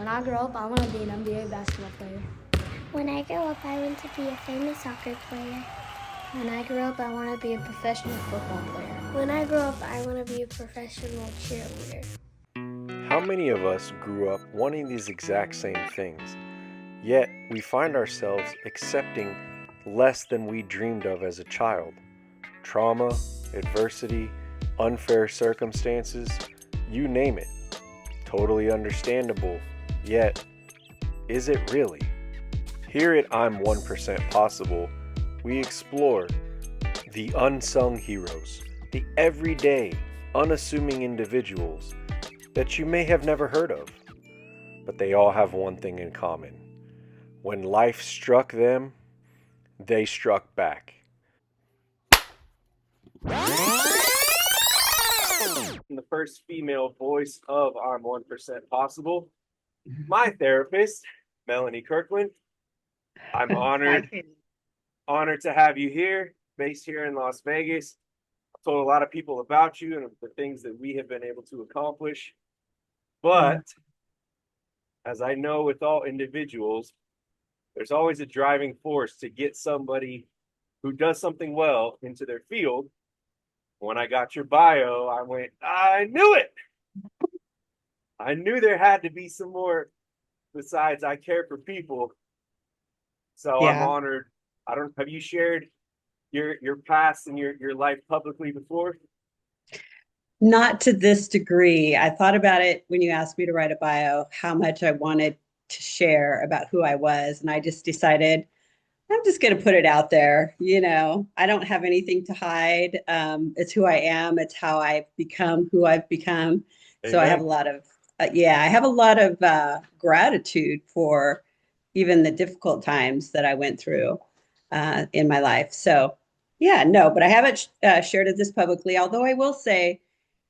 When I grow up, I want to be an NBA basketball player. When I grow up, I want to be a famous soccer player. When I grow up, I want to be a professional football player. When I grow up, I want to be a professional cheerleader. How many of us grew up wanting these exact same things, yet we find ourselves accepting less than we dreamed of as a child? Trauma, adversity, unfair circumstances, you name it. Totally understandable, yet, is it really? Here at I'm 1% Possible, we explore the unsung heroes, the everyday, unassuming individuals that you may have never heard of, but they all have one thing in common. When life struck them, they struck back. The first female voice of I'm 1% Possible, my therapist, Melanie Kirkland. I'm honored to have you here, based here in Las Vegas. I've told a lot of people about you and the things that we have been able to accomplish. But as I know with all individuals, there's always a driving force to get somebody who does something well into their field. When I got your bio, I went, I knew it. I knew there had to be some more besides I care for people. So I'm honored. I don't have you shared your past and your life publicly before? Not to this degree. I thought about it when you asked me to write a bio, how much I wanted to share about who I was. And I just decided I'm just going to put it out there. I don't have anything to hide. It's who I am. It's how I've become who I've become. Amen. So I have a lot of, I have a lot of gratitude for even the difficult times that I went through in my life. So yeah, no, but I haven't shared this publicly, although I will say,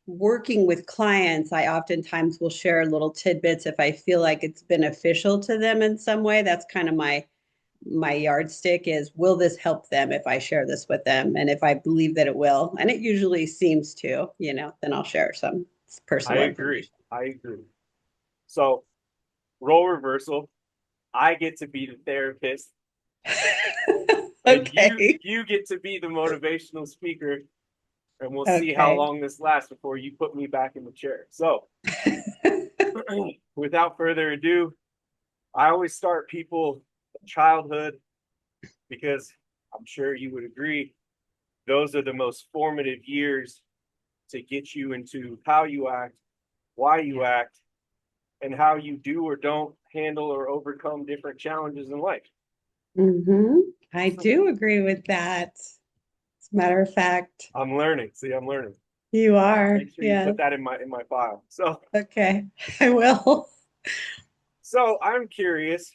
working with clients, I oftentimes will share little tidbits if I feel like it's beneficial to them in some way. That's kind of my yardstick is, will this help them if I share this with them? And if I believe that it will, and it usually seems to, then I'll share some personal information. I agree. So, role reversal. I get to be the therapist. Okay. And you get to be the motivational speaker. And we'll see how Okay. long this lasts before you put me back in the chair. So, without further ado, I always start people childhood because I'm sure you would agree, those are the most formative years to get you into how you act, why you act, and how you do or don't handle or overcome different challenges in life. I do agree with that. As a matter of fact, I'm learning. See, I'm learning. you are. Make sure you put that in my file. So okay, I will. So I'm curious.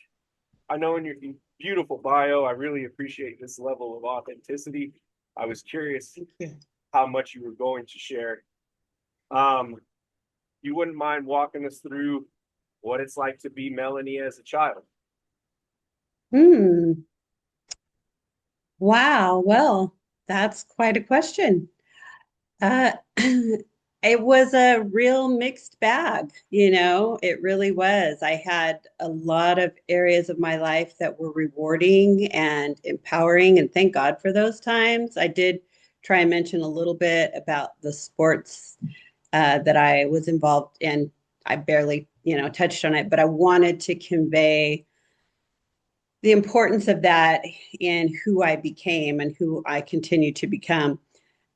I know in your beautiful bio, I really appreciate this level of authenticity. I was curious how much you were going to share. You wouldn't mind walking us through what it's like to be Melanie as a child? Wow. Well, that's quite a question. Uh, it was a real mixed bag, it really was. I had a lot of areas of my life that were rewarding and empowering, and thank God for those times. I did try and mention a little bit about the sports that I was involved in. I barely, touched on it, but I wanted to convey the importance of that in who I became and who I continue to become.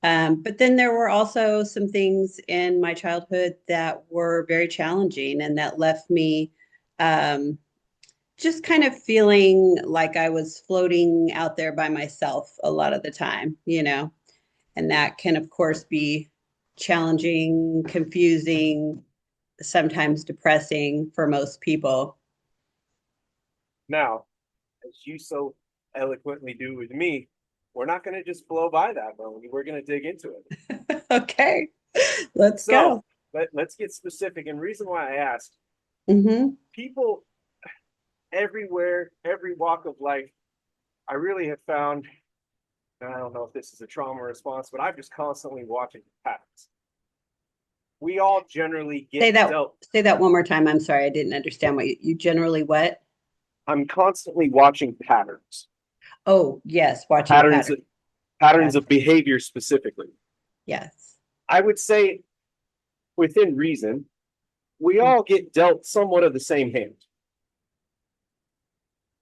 But then there were also some things in my childhood that were very challenging and that left me just kind of feeling like I was floating out there by myself a lot of the time, and that can, of course, be challenging, confusing, sometimes depressing for most people. Now, as you so eloquently do with me, we're not going to just blow by that, Melanie. We're going to dig into it. Okay, let's go. Let's get specific. And reason why I asked, people everywhere, every walk of life, I really have found, and I don't know if this is a trauma response, but I'm just constantly watching patterns. we all generally Say get that, dealt. say that one more time. I'm sorry, I didn't understand what you generally what? I'm constantly watching patterns, Oh, yes, watching patterns, patterns. patterns Yes, of behavior specifically. yes. I would say within reason, we all get dealt somewhat of the same hand.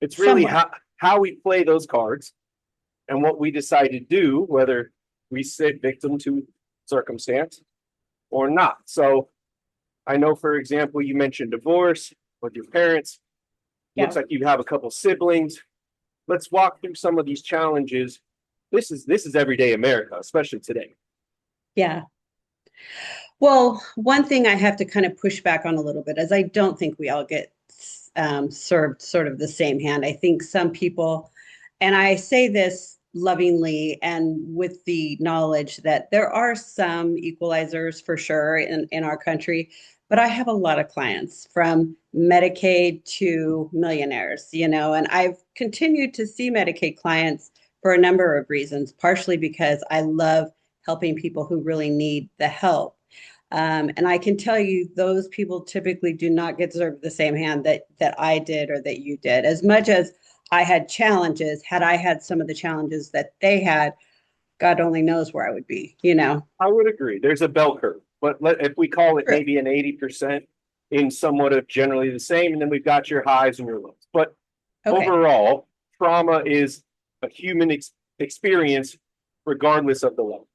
It's really Somewhat. how we play those cards and what we decide to do, whether we sit victim to circumstance or not. So I know, for example, you mentioned divorce with your parents. Yeah. Looks like you have a couple siblings. Let's walk through some of these challenges. This is everyday America, especially today. Yeah. Well, one thing I have to kind of push back on a little bit is I don't think we all get served sort of the same hand. I think some people, and I say this lovingly and with the knowledge that there are some equalizers for sure in our country, but I have a lot of clients from Medicaid to millionaires, and I've continued to see Medicaid clients for a number of reasons, partially because I love helping people who really need the help. And I can tell you those people typically do not get served the same hand that I did or that you did. As much as I had challenges, had I had some of the challenges that they had, God only knows where I would be. I would agree. There's a bell curve, but if we call it True. maybe an 80% in somewhat of generally the same, and then we've got your highs and your lows. But Okay. overall, trauma is a human experience, regardless of the level.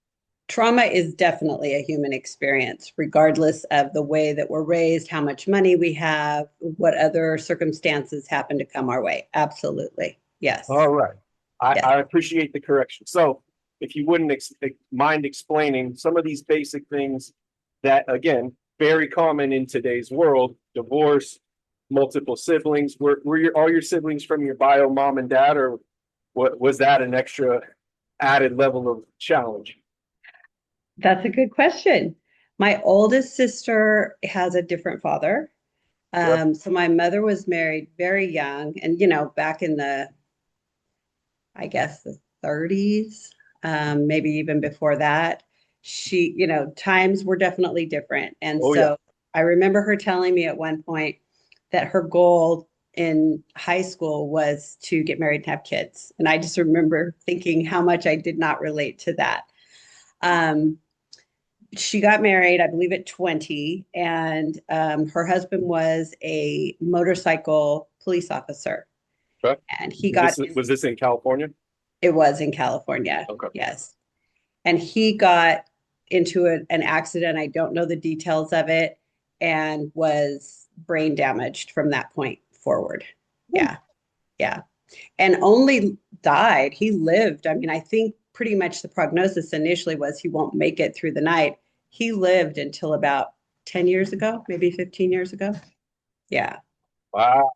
Trauma is definitely a human experience, regardless of the way that we're raised, how much money we have, what other circumstances happen to come our way. Absolutely. Yes. All right. I, Yes. I appreciate the correction. So if you wouldn't mind explaining some of these basic things that, again, very common in today's world, divorce, multiple siblings, were all your siblings from your bio mom and dad, or what was that an extra added level of challenge? That's a good question. My oldest sister has a different father. Sure. So my mother was married very young, and back in I guess the 30s, maybe even before that. Times were definitely different. And Oh, yeah. so I remember her telling me at one point that her goal in high school was to get married and have kids. And I just remember thinking how much I did not relate to that. Um, she got married, I believe, at 20, and her husband was a motorcycle police officer. Okay. And he Was got this, was this in California? it was in California. Okay. Yes. And he got into an accident. I don't know the details of it, and was brain damaged from that point forward. Yeah. Yeah. And only died. He lived. I mean, I think pretty much the prognosis initially was he won't make it through the night. He lived until about 10 years ago, maybe 15 years ago. Yeah. Wow.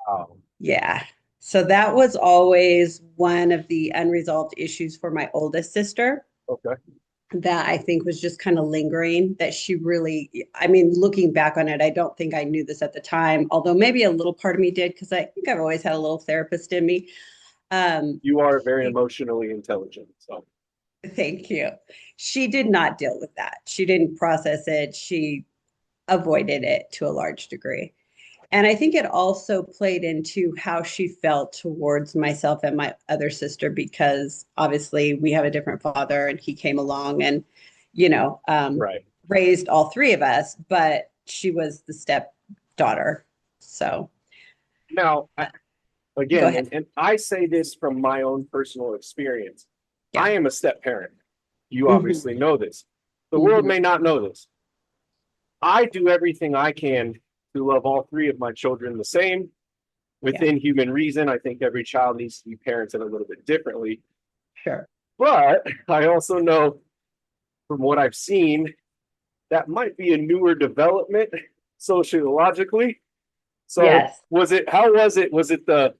Yeah. So that was always one of the unresolved issues for my oldest sister Okay. that I think was just kind of lingering, that she really, I mean, looking back on it, I don't think I knew this at the time, although maybe a little part of me did, because I think I've always had a little therapist in me. You are very emotionally intelligent. So Thank you. She did not deal with that. She didn't process it. She avoided it to a large degree. And I think it also played into how she felt towards myself and my other sister, because obviously we have a different father and he came along and, you know, um, right. raised all three of us, but she was the stepdaughter. So Now, go again, ahead. and I say this from my own personal experience. Yeah. I am a step parent. You Mhm. obviously know this. The world Mhm. may not know this. I do everything I can to love all three of my children the same Yeah, within human reason. I think every child needs to be parented a little bit differently. sure. But I also know from what I've seen that might be a newer development sociologically. So Yes. how was it? Was it the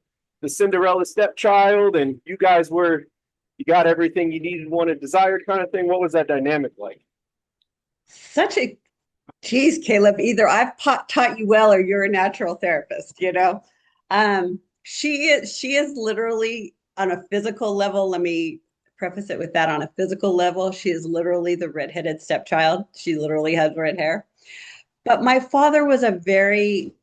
Cinderella stepchild and you got everything you needed, wanted, desired kind of thing? What was that dynamic like? Such a Geez, Caleb, either I've taught you well or you're a natural therapist. She is literally on a physical level. Let me preface it with that. On a physical level, she is literally the redheaded stepchild. She literally has red hair. But my father was a very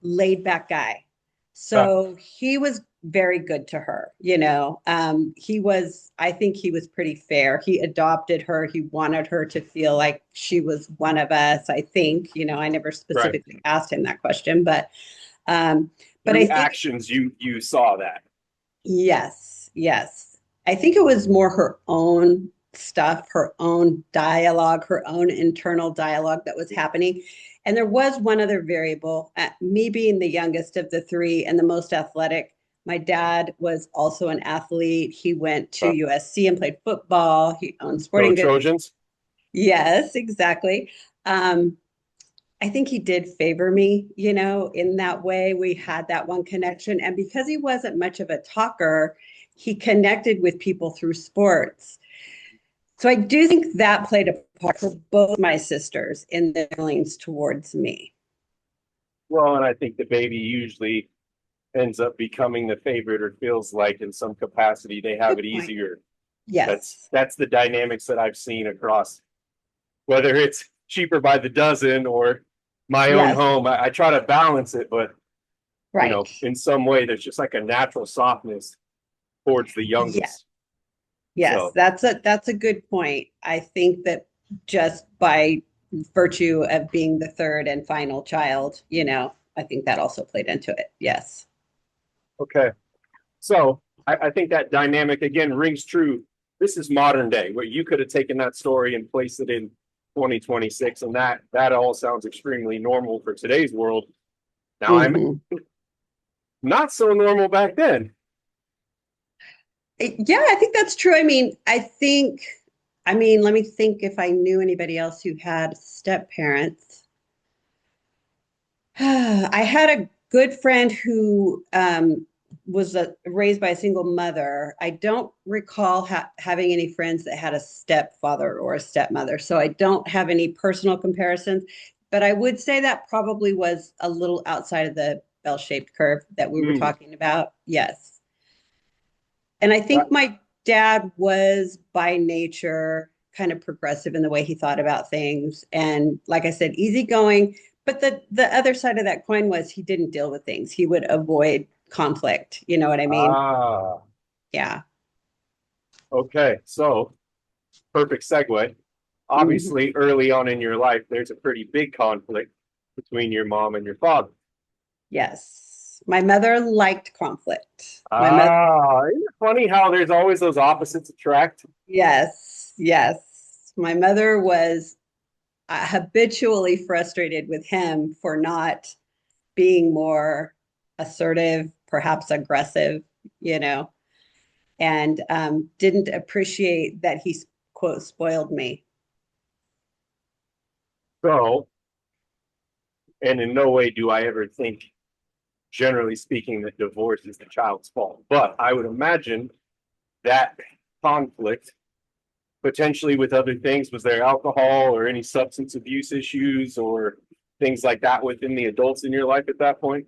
laid back guy. So he was very good to her, you know. I think he was pretty fair. He adopted her. He wanted her to feel like she was one of us, I think. You know, I never Right. specifically asked him that question, um, but I Through think actions, you saw that. yes, yes. I think it was more her own stuff, her own dialogue, her own internal dialogue that was happening. And there was one other variable, me being the youngest of the three and the most athletic. My dad was also an athlete. He went to USC and played football. He owned Go sporting goods. Trojans. Yes, exactly. Um, I think he did favor me, you know, in that way. We had that one connection. And because he wasn't much of a talker, he connected with people through sports. So I do think that played a part for both my sisters in their feelings towards me. Well, and I think the baby usually ends up becoming the favorite or feels like in some capacity they have Good it point. easier. Yes. That's the dynamics that I've seen across whether it's cheaper by the dozen or my own Yes. home. I try to balance it, but Right. in some way there's just like a natural softness towards the Yes. youngest. Yes. So That's a good point. I think that just by virtue of being the third and final child, you know, I think that also played into it. Yes. okay. So I think that dynamic again rings true. This is modern day where you could have taken that story and placed it in 2026, and that all sounds extremely normal for today's world. Now I'm Mhm. not so normal back then. Yeah, I think that's true. I mean, let me think if I knew anybody else who had step parents. I had a good friend who was raised by a single mother. I don't recall having any friends that had a stepfather or a stepmother, so I don't have any personal comparisons. But I would say that probably was a little outside of the bell-shaped curve that we were Mm. talking about. Yes. And I That- think my dad was by nature kind of progressive in the way he thought about things. And like I said, easygoing. But the other side of that coin was he didn't deal with things. He would avoid conflict. You know what I mean? ah, Yeah. okay. So perfect segue. Mhm. Obviously, early on in your life, there's a pretty big conflict between your mom and your father. Yes. My mother liked conflict. My mother, Isn't it funny how there's always those opposites attract? yes, yes. My mother was habitually frustrated with him for not being more assertive, perhaps aggressive, you know, and didn't appreciate that he, quote, spoiled me. So, and in no way do I ever think, generally speaking, that divorce is the child's fault. But I would imagine that conflict, potentially with other things, was there alcohol or any substance abuse issues or things like that within the adults in your life at that point?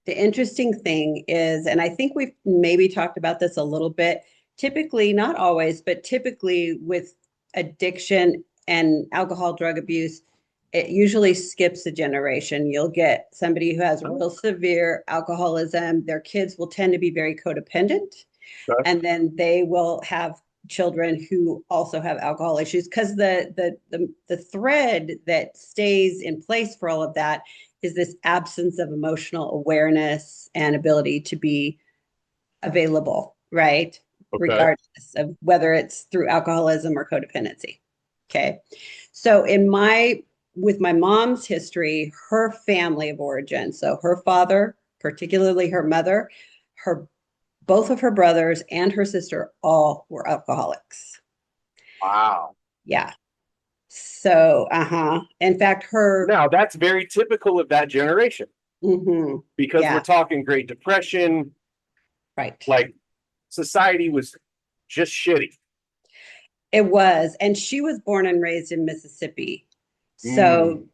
The interesting thing is, and I think we've maybe talked about this a little bit, typically, not always, but typically with addiction and alcohol drug abuse, it usually skips a generation. You'll get somebody who has real severe alcoholism. Their kids will tend to be very codependent, Okay. and then they will have children who also have alcohol issues because the thread that stays in place for all of that is this absence of emotional awareness and ability to be available, right? Okay. Regardless of whether it's through alcoholism or codependency. Okay. So with my mom's history, her family of origin, so her father, particularly her mother, her both of her brothers and her sister all were alcoholics. Wow. Yeah. So, in fact, Now, that's very typical of that generation because we're yeah, talking Great Depression, right. like society was just shitty. It was. And she was born and raised in Mississippi. So Mm.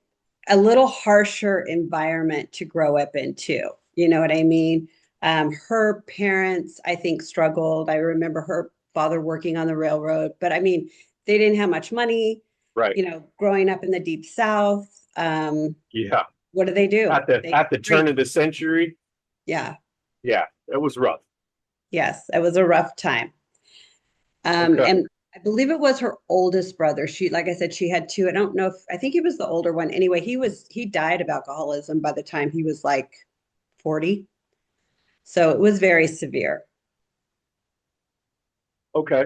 a little harsher environment to grow up into. You know what I mean? Her parents, I think, struggled. I remember her father working on the railroad, but I mean, they didn't have much money. Right. you know, growing up in the deep South, Yeah. what do they do? At the turn of the century. Yeah. Yeah, it was rough. Yes, it was a rough time. Okay. And I believe it was her oldest brother. She, like I said, she had two. I don't know if I think he was the older one. Anyway, he died of alcoholism by the time he was like 40. So it was very severe. Okay.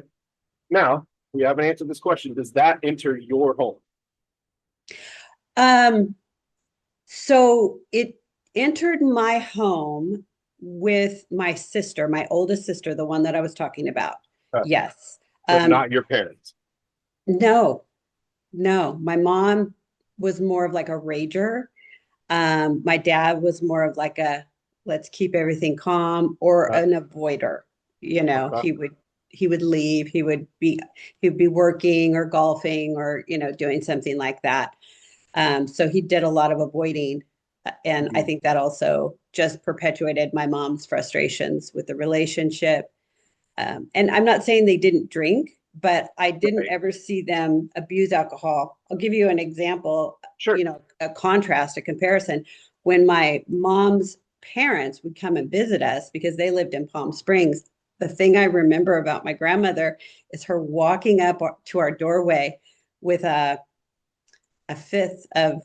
Now we haven't answered this question. Does that enter your home? Um, so it entered my home with my sister, my oldest sister, the one that I was talking about. Yes. But not your parents. No, no. My mom was more of like a rager. My dad was more of like a let's keep everything calm or an avoider. You know, Okay. he would leave, he'd be working or golfing or, you know, doing something like that. So he did a lot of avoiding. And I think that also just perpetuated my mom's frustrations with the relationship. And I'm not saying they didn't drink, but I didn't ever see them abuse alcohol. I'll give you an example, Sure. you know, a contrast, a comparison. When my mom's parents would come and visit us because they lived in Palm Springs, the thing I remember about my grandmother is her walking up to our doorway with a fifth of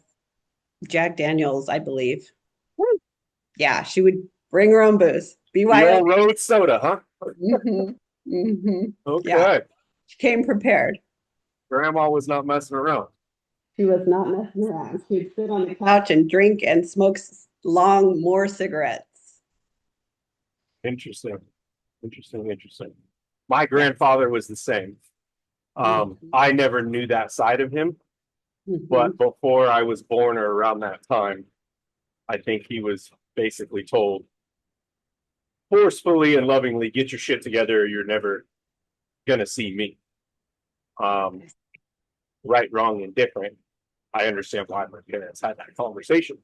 Jack Daniels, I believe. Woo. Yeah, she would bring her own booze. The BYOB. old road soda, huh? Yeah, Okay. she came prepared. Grandma was not messing around. She was not messing around. She'd sit on the couch and drink and smoke long more cigarettes. Interesting. Interesting. My grandfather was the same. I never knew that side of him, but before I was born or around that time, I think he was basically told forcefully and lovingly, get your shit together or you're never gonna see me. Right, wrong, and different. I understand why my parents had that conversation.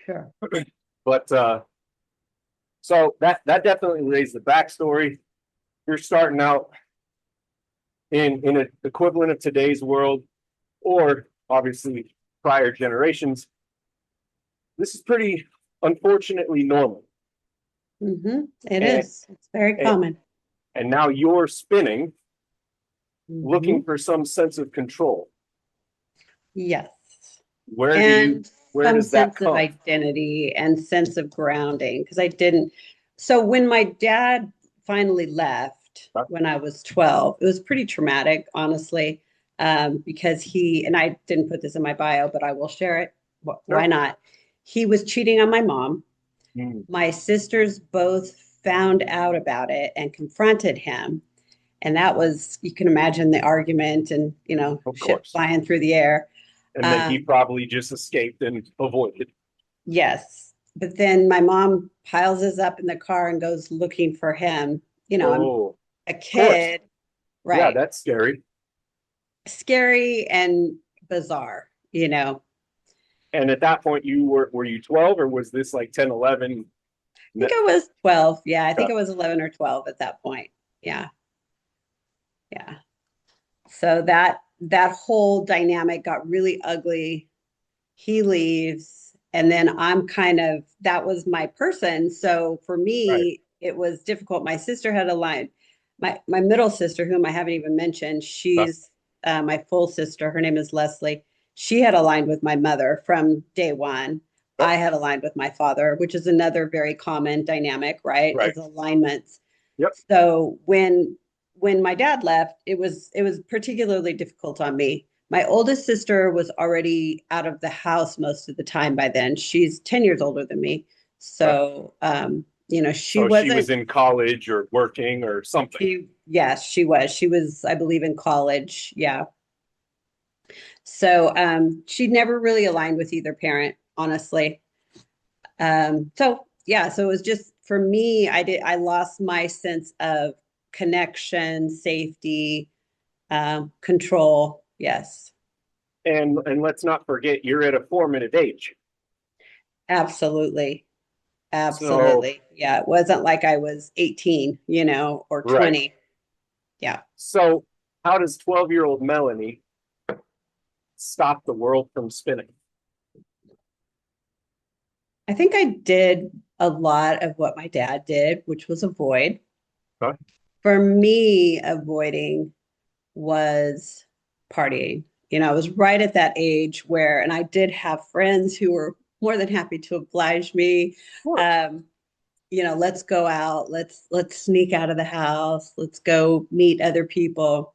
Sure. But so that definitely lays the backstory. You're starting out in an equivalent of today's world, or obviously prior generations. This is pretty unfortunately normal. It is. It's very common. And now you're spinning, looking for some sense of control. Yes. Where And some does that sense of come? identity and sense of grounding because I didn't. So when my dad finally left when I was 12, it was pretty traumatic, honestly, because and I didn't put this in my bio, but I will share it. Why not? He was cheating on my mom. My sisters both found out about it and confronted him. And that was, you can imagine the argument and, you know, shit flying through the air. And then he probably just escaped and avoided. Yes. But then my mom piles us up in the car and goes looking for him. You know, I'm a kid. Right. Yeah, that's scary. Scary and bizarre, you know. And at that point, were you 12 or was this like 10, 11? I think I was 12. Yeah, I think I was 11 or 12 at that point. Yeah. Yeah. So that whole dynamic got really ugly. He leaves, and then I'm kind of that was my person. So for me, it was difficult. My sister had a line. My middle sister, whom I haven't even mentioned, she's my full sister. Her name is Leslie. She had aligned with my mother from day one. I had aligned with my father, which is another very common dynamic, right? Is alignments. Yep. So when my dad left, it was particularly difficult on me. My oldest sister was already out of the house most of the time by then. She's 10 years older than me. So you know, she was in college or working or something. Yes, she was. She was, I believe, in college. Yeah. So she never really aligned with either parent, honestly. So yeah, so it was just for me, I lost my sense of connection, safety, control. Yes. And let's not forget you're at a formative age. Absolutely. Absolutely. Yeah. It wasn't like I was 18, you know, or 20. Yeah. So how does 12-year-old Melanie stop the world from spinning? I think I did a lot of what my dad did, which was avoid. Okay. For me, avoiding was partying. I was right at that age where, and I did have friends who were more than happy to oblige me. Um, let's go out, let's sneak out of the house, let's go meet other people.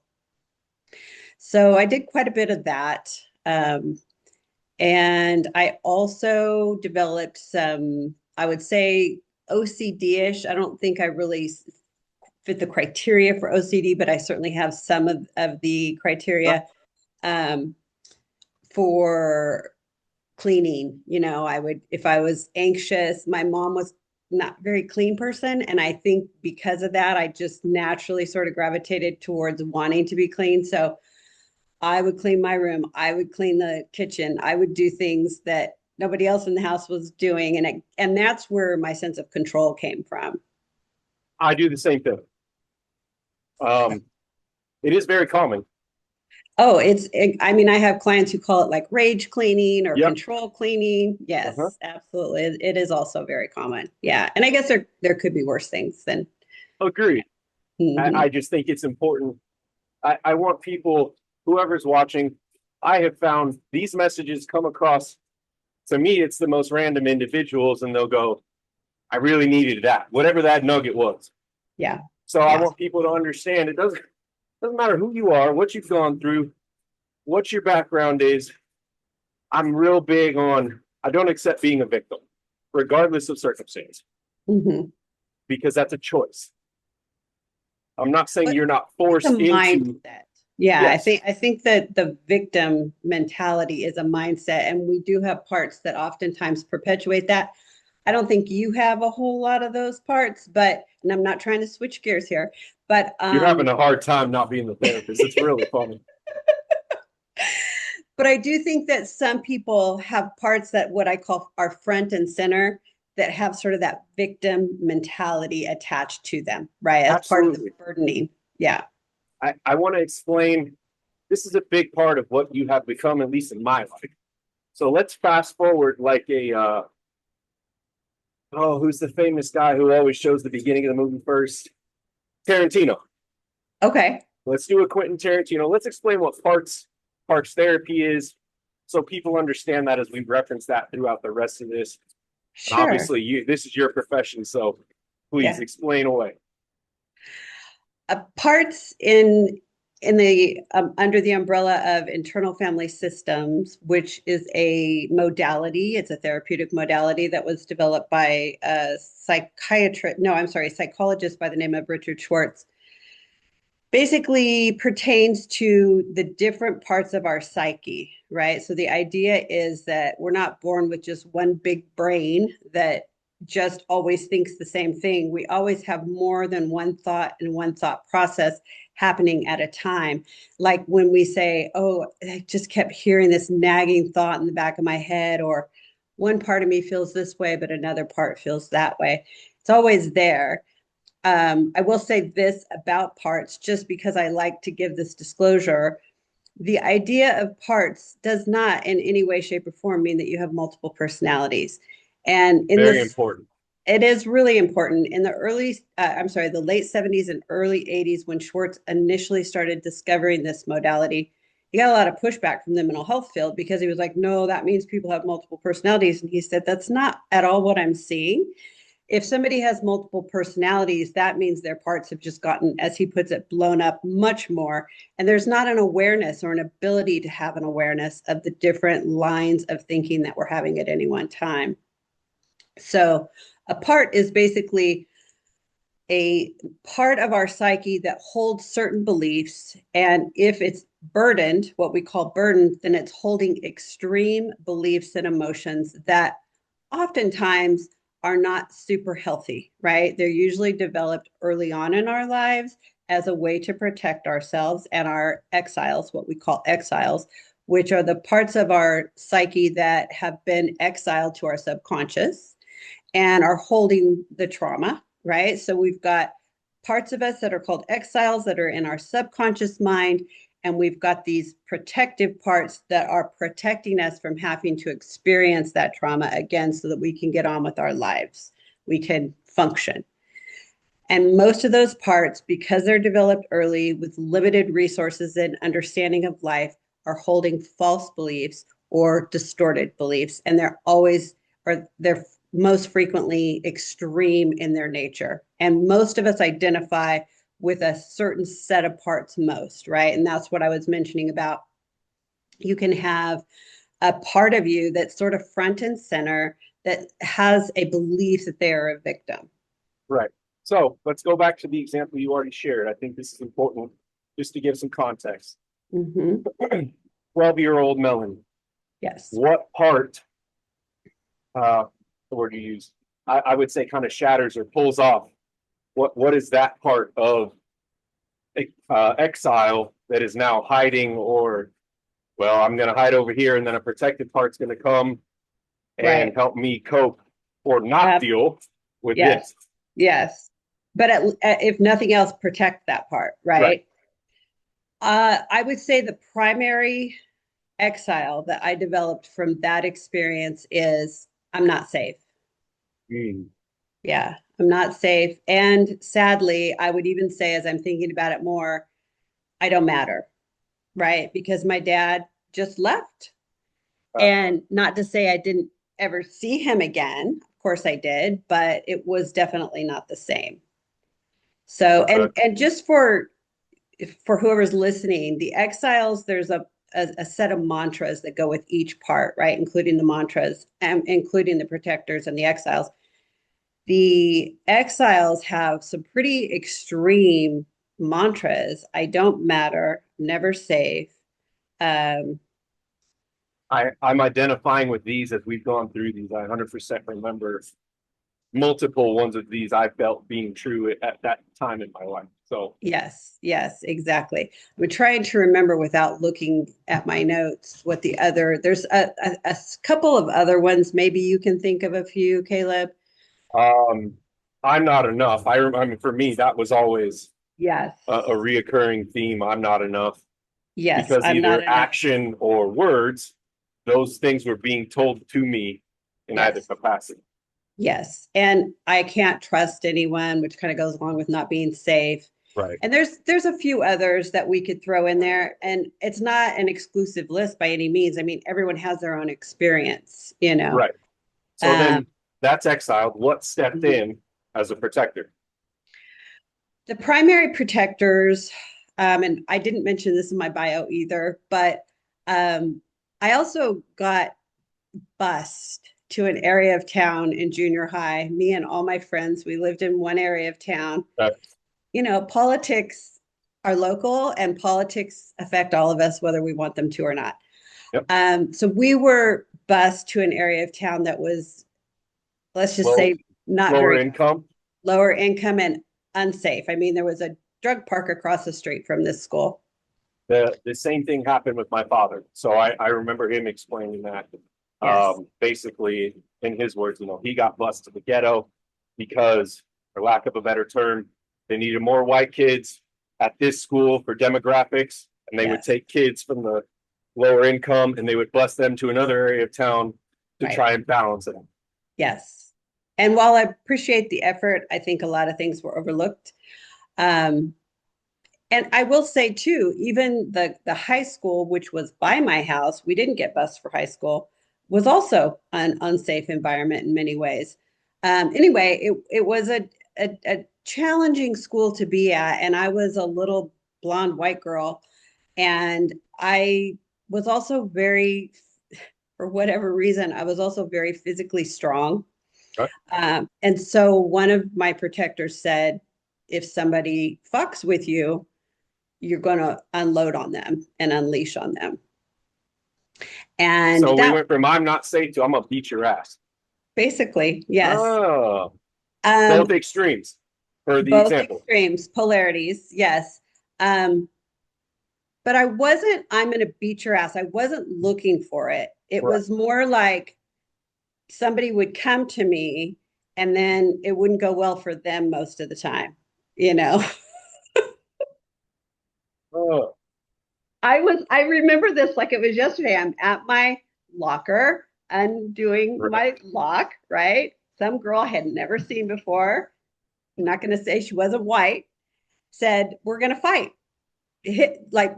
So I did quite a bit of that. And I also developed some, I would say, OCD-ish. I don't think I really fit the criteria for OCD, but I certainly have some of the criteria for cleaning. I would, if I was anxious, my mom was not a very clean person. And I think because of that, I just naturally sort of gravitated towards wanting to be clean. So I would clean my room. I would clean the kitchen. I would do things that nobody else in the house was doing. And that's where my sense of control came from. I do the same thing. It is very common. Oh, I mean, I have clients who call it like rage cleaning or Yep. control cleaning. Yes, absolutely. It is also very common. Yeah. And I guess there could be worse things than. Agreed. Mhm. I just think it's important. I want people, whoever's watching, I have found these messages come across. To me, it's the most random individuals, and they'll go, I really needed that, whatever that nugget was. Yeah. So I want people to understand it doesn't matter who you are, what you've gone through, what your background is. I'm real big on, I don't accept being a victim, regardless of circumstance, because that's a choice. I'm not saying you're not forced it's a into. mindset. Yeah, Yes. I think that the victim mentality is a mindset, and we do have parts that oftentimes perpetuate that. I don't think you have a whole lot of those parts, and I'm not trying to switch gears here, but You're having a hard time not being the therapist. It's really funny. But I do think that some people have parts that what I call are front and center that have sort of that victim mentality attached to them, right? As part of the burdening. Yeah. I want to explain, this is a big part of what you have become, at least in my life. So let's fast forward like who's the famous guy who always shows the beginning of the movie first? Tarantino. Okay. Let's do a Quentin Tarantino. Let's explain what parts therapy is, so people understand that as we reference that throughout the rest of this. Sure. And obviously, this is your profession, so please explain away. Parts in the under the umbrella of internal family systems, which is a modality. It's a therapeutic modality that was developed by a psychologist by the name of Richard Schwartz. Basically pertains to the different parts of our psyche, right? So the idea is that we're not born with just one big brain that just always thinks the same thing. We always have more than one thought and one thought process happening at a time. Like when we say, oh, I just kept hearing this nagging thought in the back of my head, or one part of me feels this way, but another part feels that way. It's always there. I will say this about parts, just because I like to give this disclosure. The idea of parts does not in any way, shape, or form mean that you have multiple personalities. And Important. It is really important. In the the late 70s and early 80s, when Schwartz initially started discovering this modality, he got a lot of pushback from the mental health field because he was like, no, that means people have multiple personalities. And he said, that's not at all what I'm seeing. If somebody has multiple personalities, that means their parts have just gotten, as he puts it, blown up much more. And there's not an awareness or an ability to have an awareness of the different lines of thinking that we're having at any one time. So a part is basically a part of our psyche that holds certain beliefs. And if it's burdened, what we call burdened, then it's holding extreme beliefs and emotions that oftentimes are not super healthy, right? They're usually developed early on in our lives as a way to protect ourselves and our exiles, what we call exiles, which are the parts of our psyche that have been exiled to our subconscious and are holding the trauma, right? So we've got parts of us that are called exiles that are in our subconscious mind, and we've got these protective parts that are protecting us from having to experience that trauma again so that we can get on with our lives. We can function. And most of those parts, because they're developed early with limited resources and understanding of life, are holding false beliefs or distorted beliefs. And they're most frequently extreme in their nature. And most of us identify with a certain set of parts most, right? And that's what I was mentioning about. You can have a part of you that's sort of front and center that has a belief that they are a victim. Right. So let's go back to the example you already shared. I think this is important just to give some context. Mm-hmm. 12-year-old Melanie. Yes. What part, the word you use, I would say kind of shatters or pulls off? What is that part of exile that is now hiding, or, well, I'm going to hide over here and then a protected part's going to come and help me cope or not deal with this? Yes. But if nothing else, protect that part, right? I would say the primary exile that I developed from that experience is I'm not safe. Yeah, I'm not safe. And sadly, I would even say, as I'm thinking about it more, I don't matter, right? Because my dad just left. And not to say I didn't ever see him again. Of course I did, but it was definitely not the same. So, and just for whoever's listening, the exiles, there's a set of mantras that go with each part, right? Including the mantras and including the protectors and the exiles. The exiles have some pretty extreme mantras. I don't matter, never safe. I'm identifying with these as we've gone through these. I 100% remember multiple ones of these I felt being true at that time in my life. So yes, exactly. I'm trying to remember without looking at my notes what there's a couple of other ones. Maybe you can think of a few, Caleb. I'm not enough. I mean, for me, that was always Yes. a reoccurring theme. I'm not enough. Yes, because I'm either not enough. action or words, those things were being told to me in either capacity. Yes. And I can't trust anyone, which kind of goes along with not being safe. Right. And there's a few others that we could throw in there. And it's not an exclusive list by any means. I mean, everyone has their own experience, you know. Right. So then that's exiled. What stepped in as a protector? The primary protectors, and I didn't mention this in my bio either, but I also got bused to an area of town in junior high. Me and all my friends, we lived in one area of town. You know, politics are local and politics affect all of us, whether we want them to or not. Yep. So we were bused to an area of town that was, let's just say, not lower very income. Lower income and unsafe. I mean, there was a drug park across the street from this school. The same thing happened with my father. So I remember him explaining that. Yes. Basically, in his words, you know, he got bused to the ghetto because, for lack of a better term, they needed more white kids at this school for demographics, and they would take kids from the lower income and they would bus them to another area of town to try and balance it. Yes. And while I appreciate the effort, I think a lot of things were overlooked. And I will say too, even the high school, which was by my house, we didn't get bused for high school, was also an unsafe environment in many ways. Anyway, it was a challenging school to be at, and I was a little blonde white girl, and I was also very, for whatever reason, I was also very physically strong. And so one of my protectors said, if somebody fucks with you, you're going to unload on them and unleash on them. And so we went from I'm not safe to I'm going to beat your ass. Basically, yes. Oh, both extremes for the example. Both extremes, polarities, yes. But I'm going to beat your ass. I wasn't looking for it. It was more like somebody would come to me and then it wouldn't go well for them most of the time, you know? I remember this like it was yesterday. I'm at my locker undoing Right. my lock, right? Some girl I had never seen before. I'm not going to say she wasn't white, said, "We're going to fight." Hit like,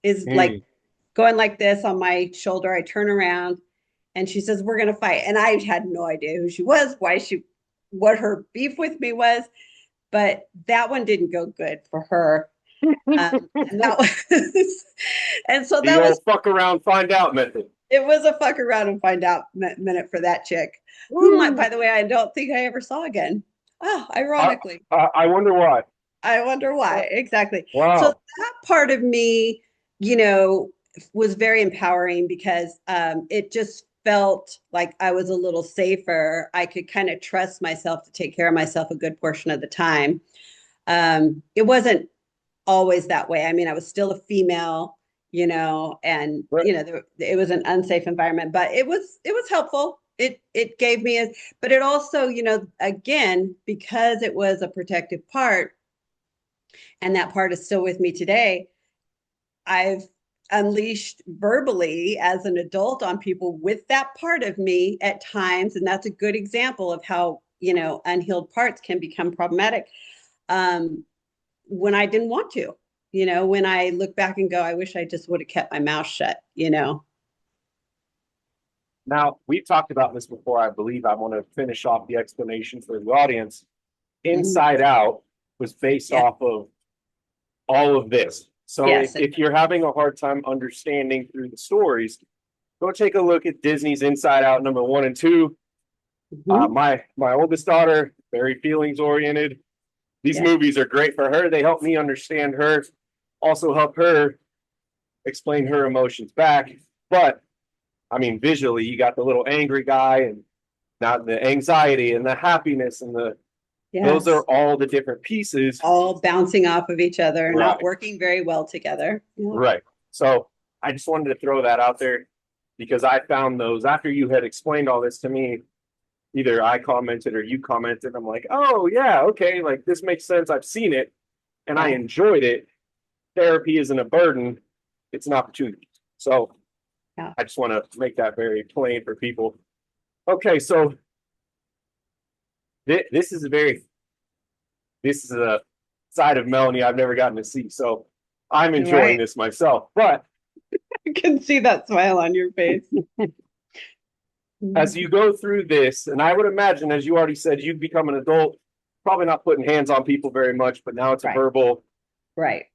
is like Mm. going like this on my shoulder. I turn around and she says, "We're going to fight." And I had no idea who she was, what her beef with me was. But that one didn't go good for her. And that was, and so The that was, old fuck around, find out method. it was a fuck around and find out minute for that chick, who might, by the way, I don't think I ever saw again. Oh, I, ironically. I wonder why. I wonder why. Exactly. So Wow. that part of me, you know, was very empowering because it just felt like I was a little safer. I could kind of trust myself to take care of myself a good portion of the time. It wasn't always that way. I mean, I was still a female, and Right. it was an unsafe environment, but it was helpful. It gave me a, but it also, again, because it was a protective part, and that part is still with me today. I've unleashed verbally as an adult on people with that part of me at times, and that's a good example of how unhealed parts can become problematic. Um, when I didn't want to, when I look back and go, I wish I just would have kept my mouth shut. Now, we've talked about this before. I believe I want to finish off the explanation for the audience. Mhm. Inside Out was based Yeah. off of all of this. So Yes. if you're having a hard time understanding through the stories, go take a look at Disney's Inside Out #1 and 2. Mhm. My oldest daughter, very feelings oriented. These Yeah. movies are great for her. They help me understand her, also help her explain her emotions back. But I mean, visually, you got the little angry guy and not the anxiety and the happiness and those are Yes. all the different pieces. All bouncing off of each other, not Right. working very well together. Yeah. Right. So I just wanted to throw that out there because I found those after you had explained all this to me. Either I commented or you commented. I'm like, oh, yeah, okay, like this makes sense. I've seen it and I Yeah. enjoyed it. Therapy isn't a burden, it's an opportunity. So Yeah. I just want to make that very plain for people. Okay, so this is a side of Melanie I've never gotten to see. So I'm enjoying Right. this myself. But I can see that smile on your face. as you go through this, and I would imagine, as you already said, you've become an adult, probably not putting hands on people very much, but now it's a Right. verbal. Right.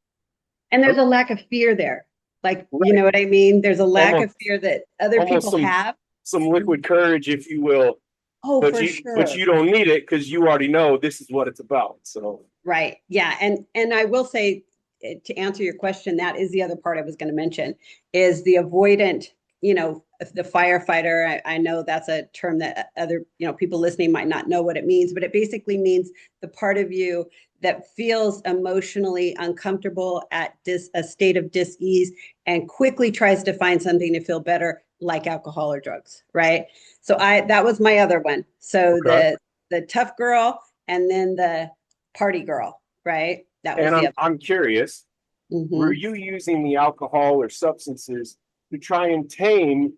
And there's a lack of fear there. Like, you Right. know what I mean? There's a lack of Almost, fear that other almost people have. some liquid courage, if you will. Oh, But for but sure. you don't need it because you already know this is what it's about. So Right. Yeah. And I will say, to answer your question, that is the other part I was going to mention is the avoidant, the firefighter. I know that's a term that other, people listening might not know what it means, but it basically means the part of you that feels emotionally uncomfortable at a state of dis-ease and quickly tries to find something to feel better, like alcohol or drugs. Right. So that was my other one. So okay. the tough girl and then the party girl, right? That was And the other. I'm curious, were Mhm. you using the alcohol or substances to try and tame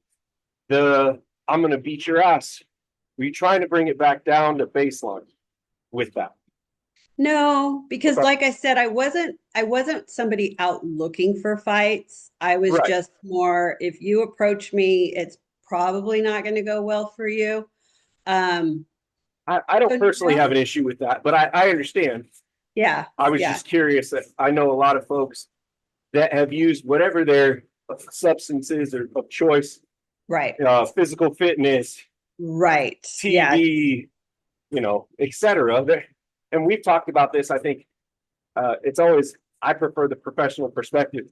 the I'm gonna beat your ass? Were you trying to bring it back down to baseline with that? No, because Okay. like I said, I wasn't somebody out looking for fights. I was Right. just more, if you approach me, it's probably not going to go well for you. Um, I don't so personally have no, an issue with that, but I understand. yeah, I was yeah, just curious that I know a lot of folks that have used whatever their substances or of choice, right, physical fitness, right, yeah, TV, etc. And we've talked about this. I think it's always, I prefer the professional perspective.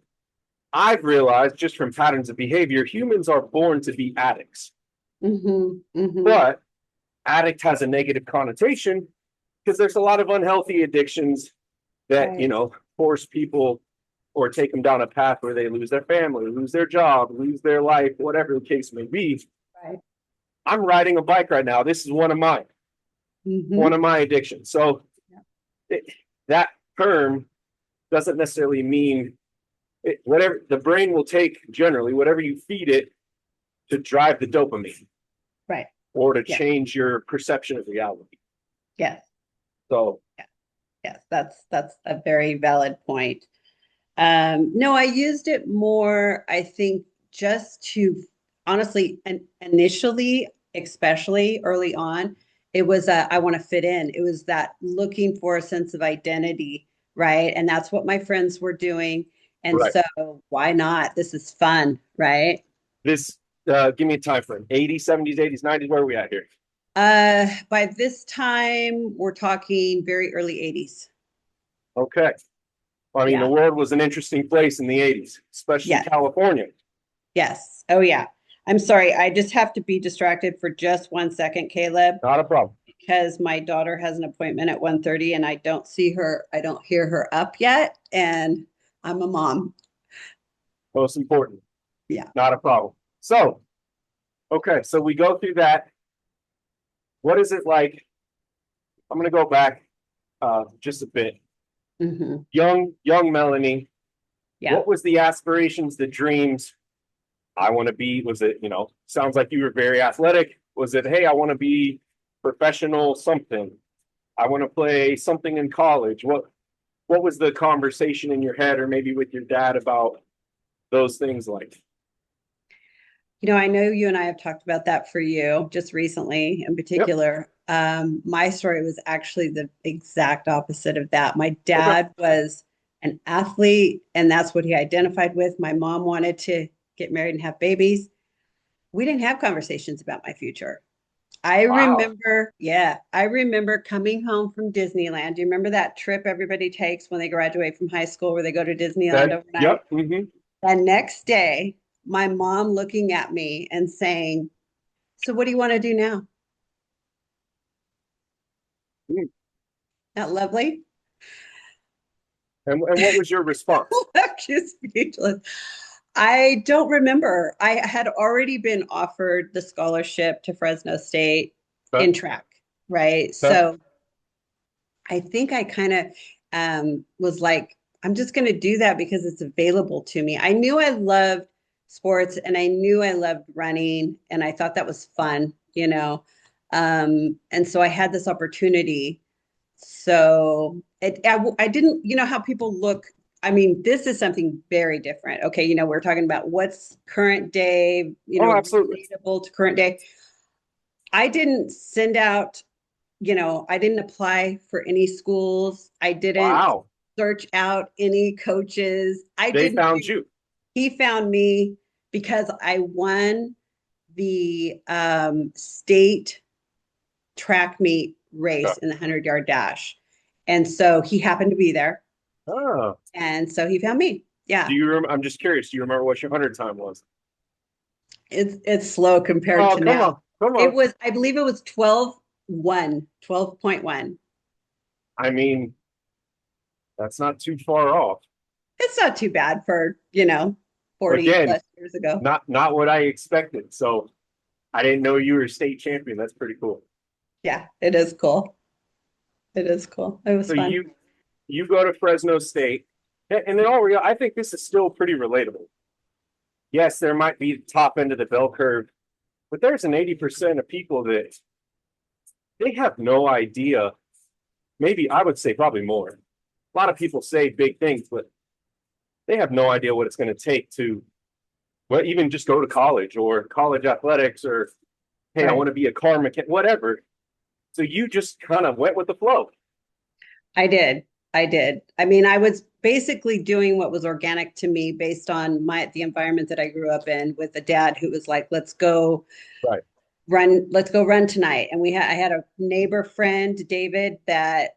I've realized just from patterns of behavior, humans are born to be addicts, mm-hmm. but addict has a negative connotation because there's a lot of unhealthy addictions that, Right, force people or take them down a path where they lose their family, lose their job, lose their life, whatever the case may be. right, I'm riding a bike right now. This is one of mine, one mm-hmm. of my addictions. So it, that term doesn't necessarily mean whatever the brain will take generally, whatever you feed it to drive the dopamine Right. or to Yeah. change your perception of reality. Yes. So Yes. That's a very valid point. No, I used it more, I think, just to honestly, and initially, especially early on, it was I want to fit in. It was that looking for a sense of identity, right? And that's what my friends were doing. And right. so why not? This is fun, right? This give me a time frame. 80s, 70s, 80s, 90s. Where are we at here? By this time, we're talking very early 80s. Okay. I mean, the Yeah. world was an interesting place in the 80s, especially Yes. California. Yes. Oh, yeah. I'm sorry. I just have to be distracted for just 1 second, Caleb, Not a problem. because my daughter has an appointment at 1:30 and I don't see her. I don't hear her up yet. And I'm a mom. Most important. Yeah. Not a problem. So, okay. So we go through that. What is it like? I'm going to go back just a bit. Hmm. Young Melanie, Yeah. what was the aspirations, the dreams? I want to be, was it, sounds like you were very athletic. Was it, hey, I want to be professional something? I want to play something in college. What was the conversation in your head or maybe with your dad about those things like? I know you and I have talked about that for you just recently in Yep. particular. My story was actually the exact opposite of that. My Okay. dad was an athlete, and that's what he identified with. My mom wanted to get married and have babies. We didn't have conversations about my future. Wow. I remember coming home from Disneyland. Do you remember that trip everybody takes when they graduate from high school where they go to Disneyland That, overnight? yep. Mm-hmm. The next day, my mom looking at me and saying, "So what do you want to do now?" Mm. Not lovely? And what was your response? I'm just speechless. I don't remember. I had already been offered the scholarship to Fresno State Okay. in track, right? Okay. So I think I kind of was like, I'm just going to do that because it's available to me. I knew I loved sports and I knew I loved running and I thought that was fun. And so I had this opportunity. So I didn't, how people look. I mean, this is something very different. Okay, we're talking about what's current day, Oh, absolutely. relatable to current day. I didn't send out, I didn't apply for any schools. I didn't Wow. search out any coaches. I They didn't found do, you. he found me because I won the state track meet Okay. race in the 100-yard dash. And so he happened to be there. Oh. And so he found me. Yeah. Do you remember? I'm just curious. Do you remember what your 100 time was? It's slow compared Oh, to come on. now. Come It on. was, I believe it was 12.1. I mean, that's not too far off. It's not too bad for, 40 Again, plus years ago. not what I expected. So I didn't know you were a state champion. That's pretty cool. Yeah, it is cool. It is cool. It was So fun. you go to Fresno State, and in all real, I think this is still pretty relatable. Yes, there might be the top end of the bell curve, but there's an 80% of people that they have no idea. Maybe I would say probably more. A lot of people say big things, but they have no idea what it's going to take to, well, even just go to college or college athletics or, hey, I Right. want to be a car mechanic, whatever. So you just kind of went with the flow. I did. I did. I mean, I was basically doing what was organic to me based on the environment that I grew up in with a dad who was like, Right. let's go run tonight. And I had a neighbor friend, David, that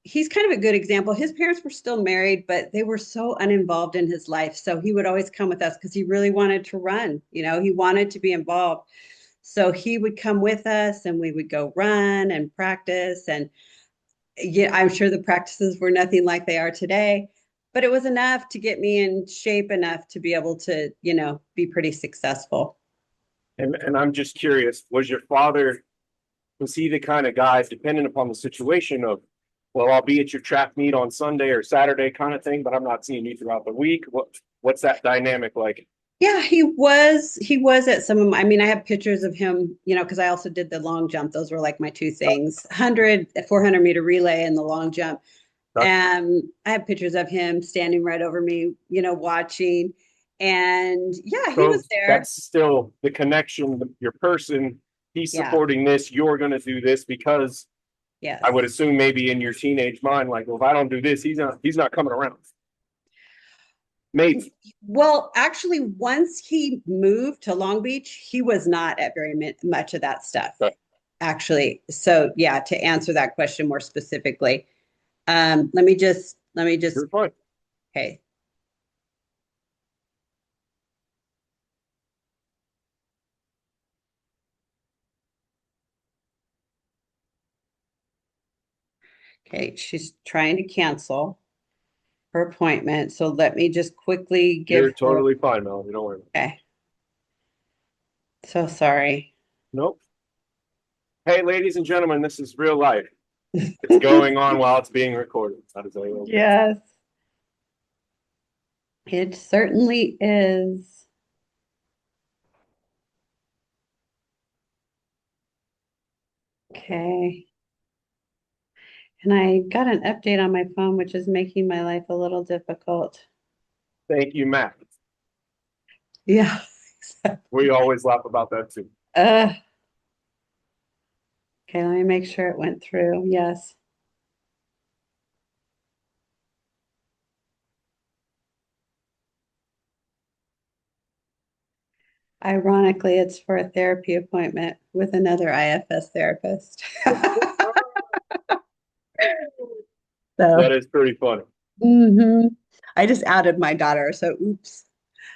he's kind of a good example. His parents were still married, but they were so uninvolved in his life. So he would always come with us because he really wanted to run. He wanted to be involved. So he would come with us and we would go run and practice. And yeah, I'm sure the practices were nothing like they are today, but it was enough to get me in shape enough to be able to, be pretty successful. And I'm just curious, was your father, was he the kind of guy, depending upon the situation of, well, I'll be at your track meet on Sunday or Saturday kind of thing, but I'm not seeing you throughout the week. What's that dynamic like? Yeah, he was at some of my, I mean, I have pictures of him, because I also did the long jump. Those were like my two things, 100, 400-meter relay and the long jump. And I have pictures of him standing right over me, watching. And yeah, he So was there. that's still the connection, your person, he's Yeah. supporting this, you're going to do this because Yes. I would assume maybe in your teenage mind, like, well, if I don't do this, he's not coming around. Maybe. Well, actually, once he moved to Long Beach, he was not at very much of that stuff, Okay. actually. So yeah, to answer that question more specifically, let me just, You're fine. okay. Okay, she's trying to cancel her appointment. So let me just quickly give You're her, totally fine, Melanie. Don't worry. okay. So sorry. Nope. Hey, ladies and gentlemen, this is real life. It's going on while it's being recorded. How does that go? Yes. It certainly is. Okay. And I got an update on my phone, which is making my life a little difficult. Thank you, Matt. Yeah. We always laugh about that too. Okay, let me make sure it went through. Yes. Ironically, it's for a therapy appointment with another IFS therapist. So, That is pretty funny. I just outed my daughter, so oops.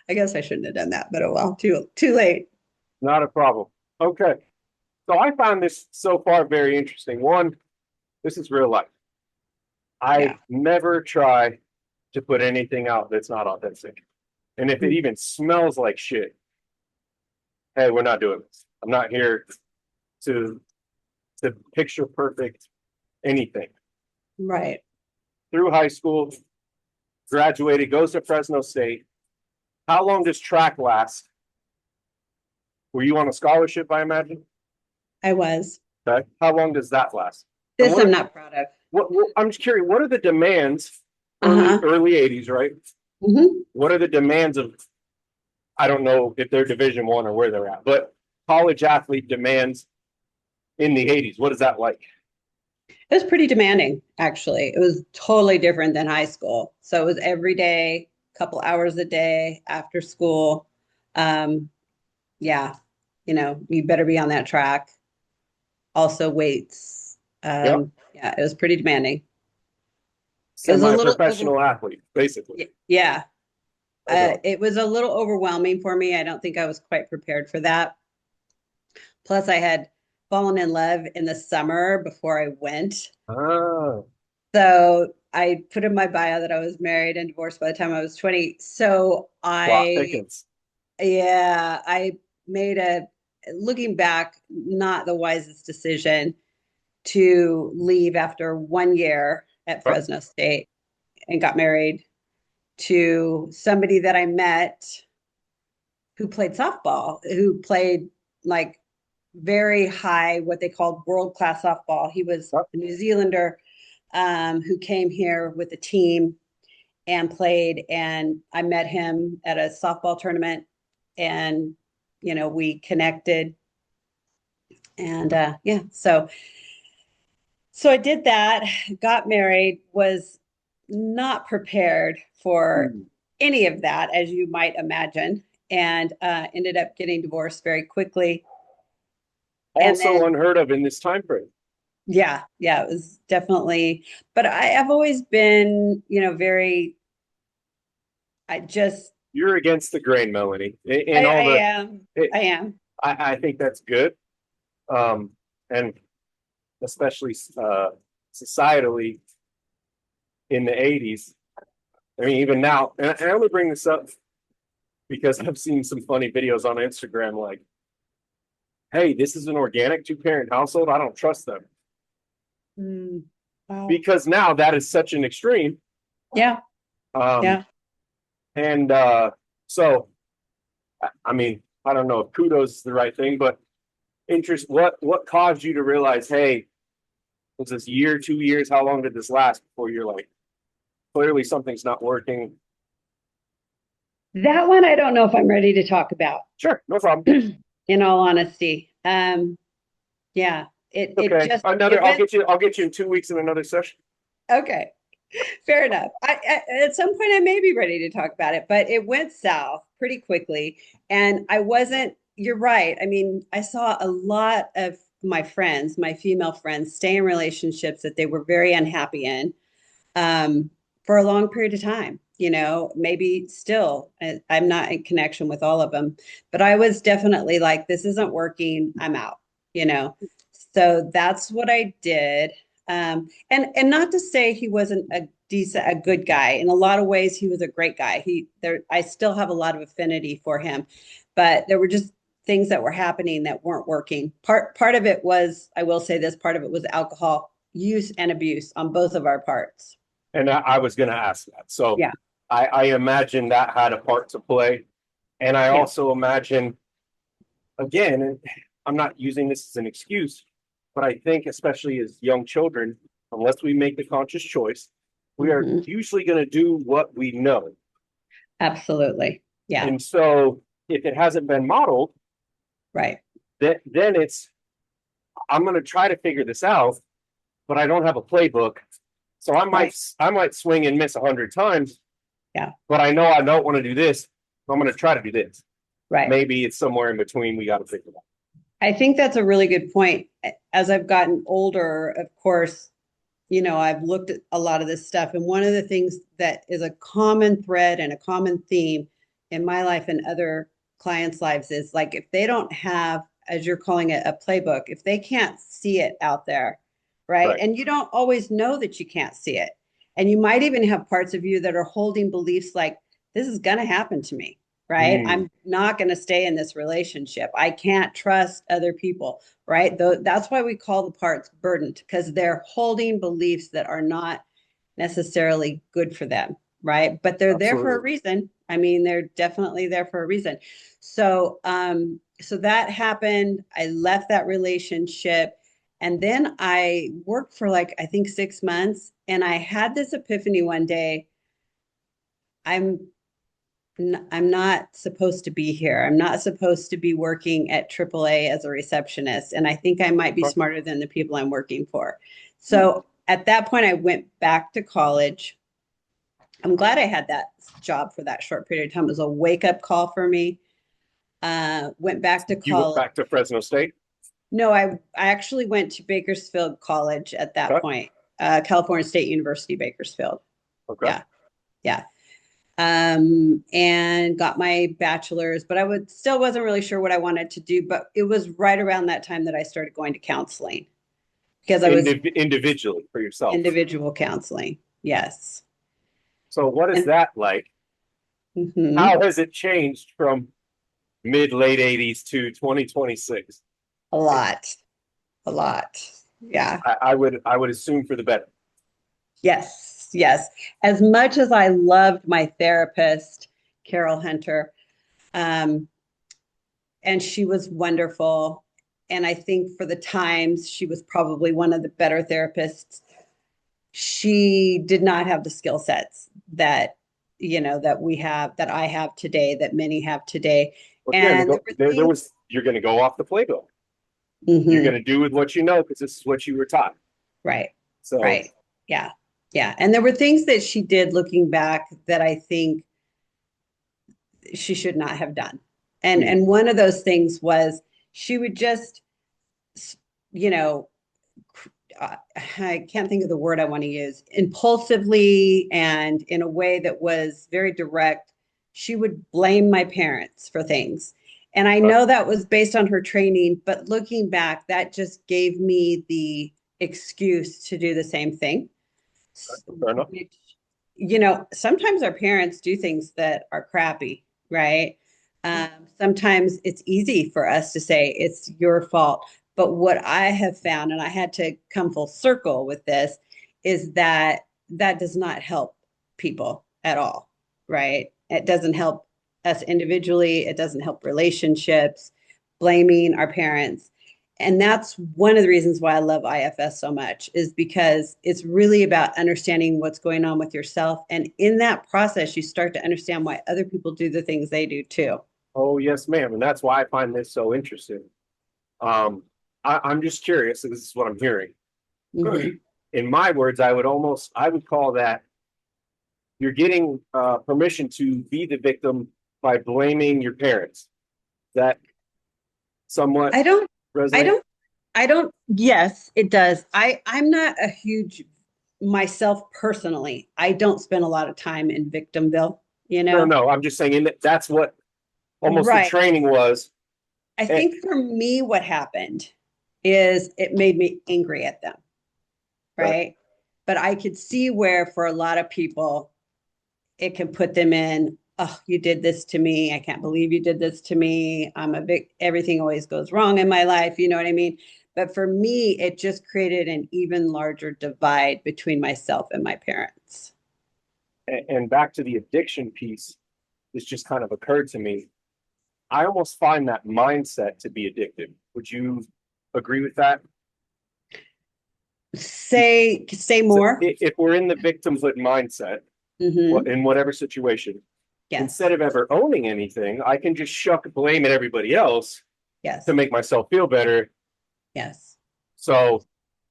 I guess I shouldn't have done that, but oh well, too late. Not a problem. Okay. So I found this so far very interesting. One, this is real life. I Yeah. never try to put anything out that's not authentic. And if it even smells like shit, hey, we're not doing this. I'm not here to picture perfect anything. Right. Through high school, graduated, goes to Fresno State. How long does track last? Were you on a scholarship, I imagine? I was. Okay. How long does that last? This I'm not proud of. I'm just curious, what are the demands? Uh-huh. Early 80s, right? What are the demands of, I don't know if they're Division One or where they're at, but college athlete demands in the 80s? What is that like? It was pretty demanding, actually. It was totally different than high school. So it was every day, couple hours a day after school. Yeah, you better be on that track. Also weights. Yeah. Yeah, it was pretty demanding. It was a little Semi-professional athlete, basically. yeah. Okay. It was a little overwhelming for me. I don't think I was quite prepared for that. Plus, I had fallen in love in the summer before I went. Oh. So I put in my bio that I was married and divorced by the time I was 20. So Plot thickens. I made looking back, not the wisest decision to leave after 1 year at Fresno State and got married to somebody that I met who played softball, who played like very high, what they called world-class softball. He was a New Zealander who came here with a team and played. And I met him at a softball tournament, and we connected. And yeah, so I did that, got married, was not prepared for any of that, as you might imagine, and ended up getting divorced very quickly. Also unheard of in this time frame. Yeah, it was definitely, but I've always been, very, You're against the grain, Melanie. I am. I think that's good. And especially societally in the 80s. I mean, even now, and I only bring this up because I've seen some funny videos on Instagram like, hey, this is an organic 2-parent household. I don't trust them. Wow. because now that is such an extreme. Yeah. Um, and so, I mean, I don't know if kudos is the right thing, but what caused you to realize, hey, was this year, 2 years? How long did this last before you're like, clearly something's not working? That one I don't know if I'm ready to talk about, Sure, no problem. in all honesty. Yeah, it Okay, just another. it went I'll get you in 2 weeks in another session. okay. Fair enough. At some point I may be ready to talk about it, but it went south pretty quickly, and I wasn't. You're right. I mean, I saw a lot of my friends, my female friends, stay in relationships that they were very unhappy in, for a long period of time. You know, maybe still, I'm not in connection with all of them, but I was definitely like, this isn't working. I'm out, you know. So that's what I did. And not to say he wasn't a good guy. In a lot of ways, he was a great guy. I still have a lot of affinity for him, but there were just things that were happening that weren't working. Part of it was, I will say this, part of it was alcohol use and abuse on both of our parts. And I was going to ask that. So Yeah. I imagine that had a part to play. And I Yeah. also imagine, again, and I'm not using this as an excuse, but I think, especially as young children, unless we make the conscious choice, we are usually going to do what we know. Absolutely. Yeah. And so if it hasn't been modeled, Right. then I'm going to try to figure this out, but I don't have a playbook. So I might swing and miss 100 times. Yeah. But I know I don't want to do this. So I'm going to try to do this. Right. Maybe it's somewhere in between. We got to figure it out. I think that's a really good point. As I've gotten older, of course, you know, I've looked at a lot of this stuff. And one of the things that is a common thread and a common theme in my life and other clients' lives is like, if they don't have, as you're calling it, a playbook, if they can't see it out there, right? And you don't always know that you can't see it. And you might even have parts of you that are holding beliefs like, this is going to happen to me, right? I'm not going to stay in this relationship. I can't trust other people, right? That's why we call the parts burdened, because they're holding beliefs that are not necessarily good for them, right? But they're there for a reason. I mean, they're definitely there for a reason. So, so that happened. I left that relationship. And then I worked for like, I think 6 months. And I had this epiphany one day. I'm not supposed to be here. I'm not supposed to be working at AAA as a receptionist. And I think I might be smarter than the people I'm working for. So at that point, I went back to college. I'm glad I had that job for that short period of time. It was a wake-up call for me. Went back to college. You went back to Fresno State? No, I actually went to Bakersfield College at that point, California State University, Bakersfield. Okay. Yeah. Yeah. And got my bachelor's, but I still wasn't really sure what I wanted to do. But it was right around that time that I started going to counseling, because I was individually for yourself. Individual counseling. Yes. So what is that like? How has it changed from late 80s to 2026? A lot. Yeah. I would assume for the better. Yes. As much as I loved my therapist, Carol Hunter, and she was wonderful. And I think for the times, she was probably one of the better therapists. She did not have the skill sets that, you know, that I have today, that many have today. And you're going to go off the playbook. You're going to do with what you know, because this is what you were taught. Right. So, right. Yeah. Yeah. And there were things that she did looking back that I think she should not have done. And one of those things was she would just, you know, I can't think of the word I want to use, impulsively and in a way that was very direct. She would blame my parents for things. And I know that was based on her training, but looking back, that just gave me the excuse to do the same thing. Fair enough. Which, you know, sometimes our parents do things that are crappy, right? Sometimes it's easy for us to say it's your fault. But what I have found, and I had to come full circle with this, is that that does not help people at all, right? It doesn't help us individually. It doesn't help relationships, blaming our parents. And that's one of the reasons why I love IFS so much, is because it's really about understanding what's going on with yourself. And in that process, you start to understand why other people do the things they do too. Oh, yes, ma'am. And that's why I find this so interesting. I'm just curious. This is what I'm hearing. Mhm. In my words, I would call that you're getting permission to be the victim by blaming your parents. That somewhat I don't, I resonate? don't, I don't, yes, it does. I'm not a huge, myself personally, I don't spend a lot of time in victimville, you No, know? no, I'm just saying that's what almost the Right. training was. I And, think for me, what happened is it made me angry at them, right? But I could see where for a lot of people, it can put them in, oh, you did this to me. I can't believe you did this to me. I'm a big, everything always goes wrong in my life. You know what I mean? But for me, it just created an even larger divide between myself and my parents. and back to the addiction piece, this just kind of occurred to me. I almost find that mindset to be addictive. Would you agree with that? Say So more. if we're in the victimhood mindset, Hmm. in whatever situation, Yes. instead of ever owning anything, I can just shuck blame at everybody else Yes. to make myself feel better. Yes. So